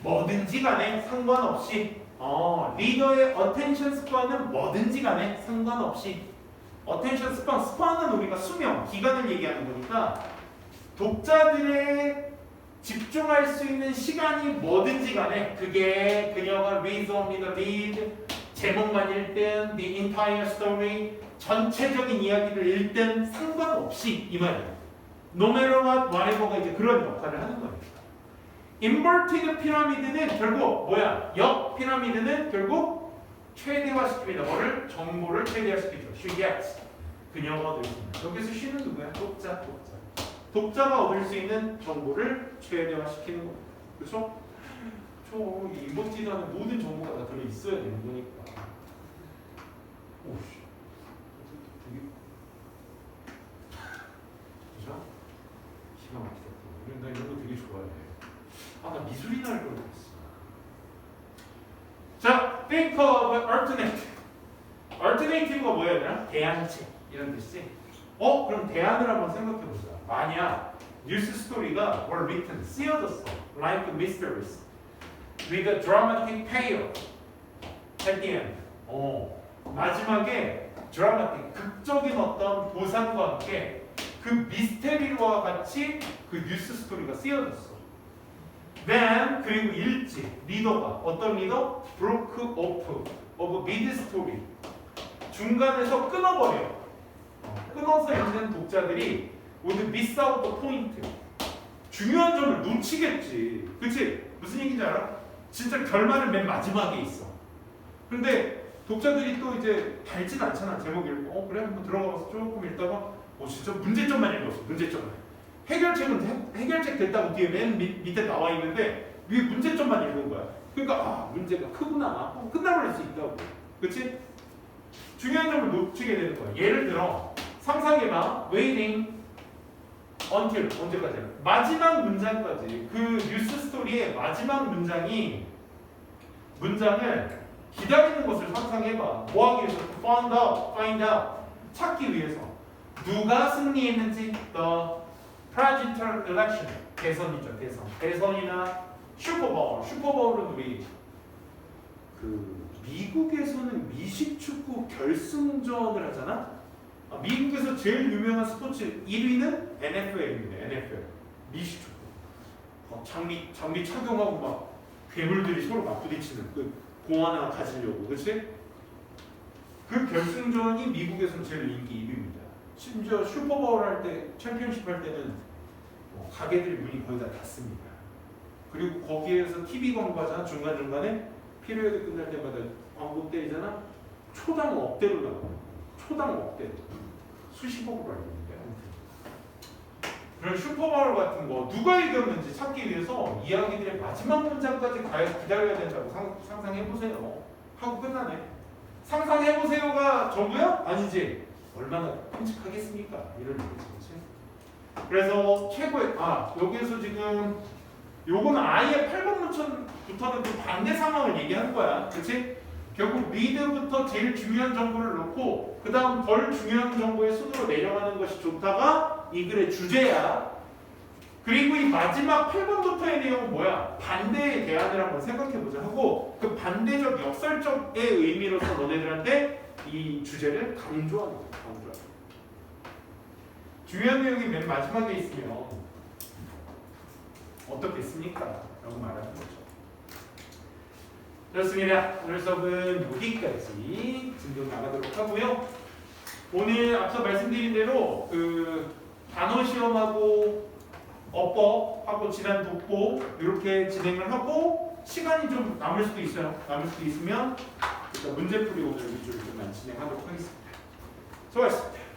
Speaker 2: 뭐든지 간에 상관없이 리더의 attention span은 뭐든지 간에 상관없이 attention span, span은 우리가 수명, 기간을 얘기하는 거니까 독자들의 집중할 수 있는 시간이 뭐든지 간에 그게 그녀가 reads only the read, 제목만 읽든 the entire story, 전체적인 이야기를 읽든 상관없이 이 말이에요. No matter what, whatever가 이제 그런 역할을 하는 거니까. Inverted 피라미드는 결국 뭐야? 역 피라미드는 결국 최대화시킵니다. 뭐를? 정보를 최대화시키죠. She gets. 그녀가 얻을 수 있는. 여기서 she는 누구야? 독자. 독자가 얻을 수 있는 정보를 최대화시키는 겁니다. 그렇죠? 이 인버티드 안에 모든 정보가 다 들어있어야 되는 거니까. 오씨. 되게 그죠? 기가 막히다. 나 이런 거 되게 좋아해. 나 미술이나 할 걸 그랬어. 자, think of alternative. alternative가 뭐야? 대안책 이런 뜻이지. 그럼 대안을 한번 생각해보자. 만약 뉴스 스토리가 were written, 쓰여졌어, like mysteries, with a dramatic payoff at the end. 마지막에 dramatic, 극적인 어떤 보상과 함께 그 미스테리와 같이 그 뉴스 스토리가 쓰여졌어. Then 그리고 일지, 리더가 어떤 리더? broke off of mid story. 중간에서 끊어버려. 끊어서 읽는 독자들이 would miss out the point. 중요한 점을 놓치겠지. 그치? 무슨 얘기인지 알아? 진짜 결말은 맨 마지막에 있어. 근데 독자들이 또 이제 달진 않잖아. 제목 읽고 그래 한번 들어가서 조금 읽다가 진짜 문제점만 읽었어. 문제점만. 해결책은 해결책 됐다고 뒤에 맨 밑에 나와 있는데 위에 문제점만 읽은 거야. 그러니까 문제가 크구나. 끝나버릴 수 있다고. 그치? 중요한 점을 놓치게 되는 거야. 예를 들어 상상해봐. waiting until 언제까지야? 마지막 문장까지. 그 뉴스 스토리의 마지막 문장을 기다리는 것을 상상해봐. 뭐 하기 위해서? find out. 찾기 위해서. 누가 승리했는지 the presidential election. 대선이죠, 대선. 대선이나 슈퍼바울은 우리 미국에서는 미식축구 결승전을 하잖아. 미국에서 제일 유명한 스포츠 1위는 NFL입니다. NFL. 미식축구. 장비 착용하고 막 괴물들이 서로 막 부딪히는 공 하나 가지려고, 그렇지? 그 결승전이 미국에서는 제일 인기 1위입니다. 심지어 슈퍼바울 할 때, 챔피언십 할 때는 가게들 문이 거의 다 닫습니다. 그리고 거기에서 TV 광고하잖아. 중간중간에 피리어드 끝날 때마다 광고 때리잖아. 초당 억대로 나와. 초당 억대. 수십억으로 알고 있는데. 그런 슈퍼바울 같은 거 누가 이겼는지 찾기 위해서 이야기들의 마지막 문장까지 기다려야 된다고 상상해보세요. 하고 끝나네. 상상해보세요가 전부야? 아니지. 얼마나 끔찍하겠습니까? 이런 얘기지. 그래서 최고의 여기에서 지금 요건 아예 8번 문천부터는 또 반대 상황을 얘기하는 거야. 그치? 결국 리드부터 제일 중요한 정보를 놓고 그 다음 덜 중요한 정보의 순으로 내려가는 것이 좋다가 이 글의 주제야. 그리고 이 마지막 8번부터의 내용은 뭐야? 반대의 대안을 한번 생각해보자 하고 그 반대적 역설적의 의미로서 너네들한테 이 주제를 강조하는 거야. 중요한 내용이 맨 마지막에 있으면 어떻겠습니까? 라고 말하는 거죠. 좋습니다. 오늘 수업은 여기까지 진도 나가도록 하고요. 오늘 앞서 말씀드린 대로 그 단어 시험하고 어법하고 지난 독보 이렇게 진행을 하고 시간이 좀 남을 수도 있어요. 남을 수도 있으면 일단 문제풀이 오늘 위주로 좀 진행하도록 하겠습니다. 수고하셨습니다.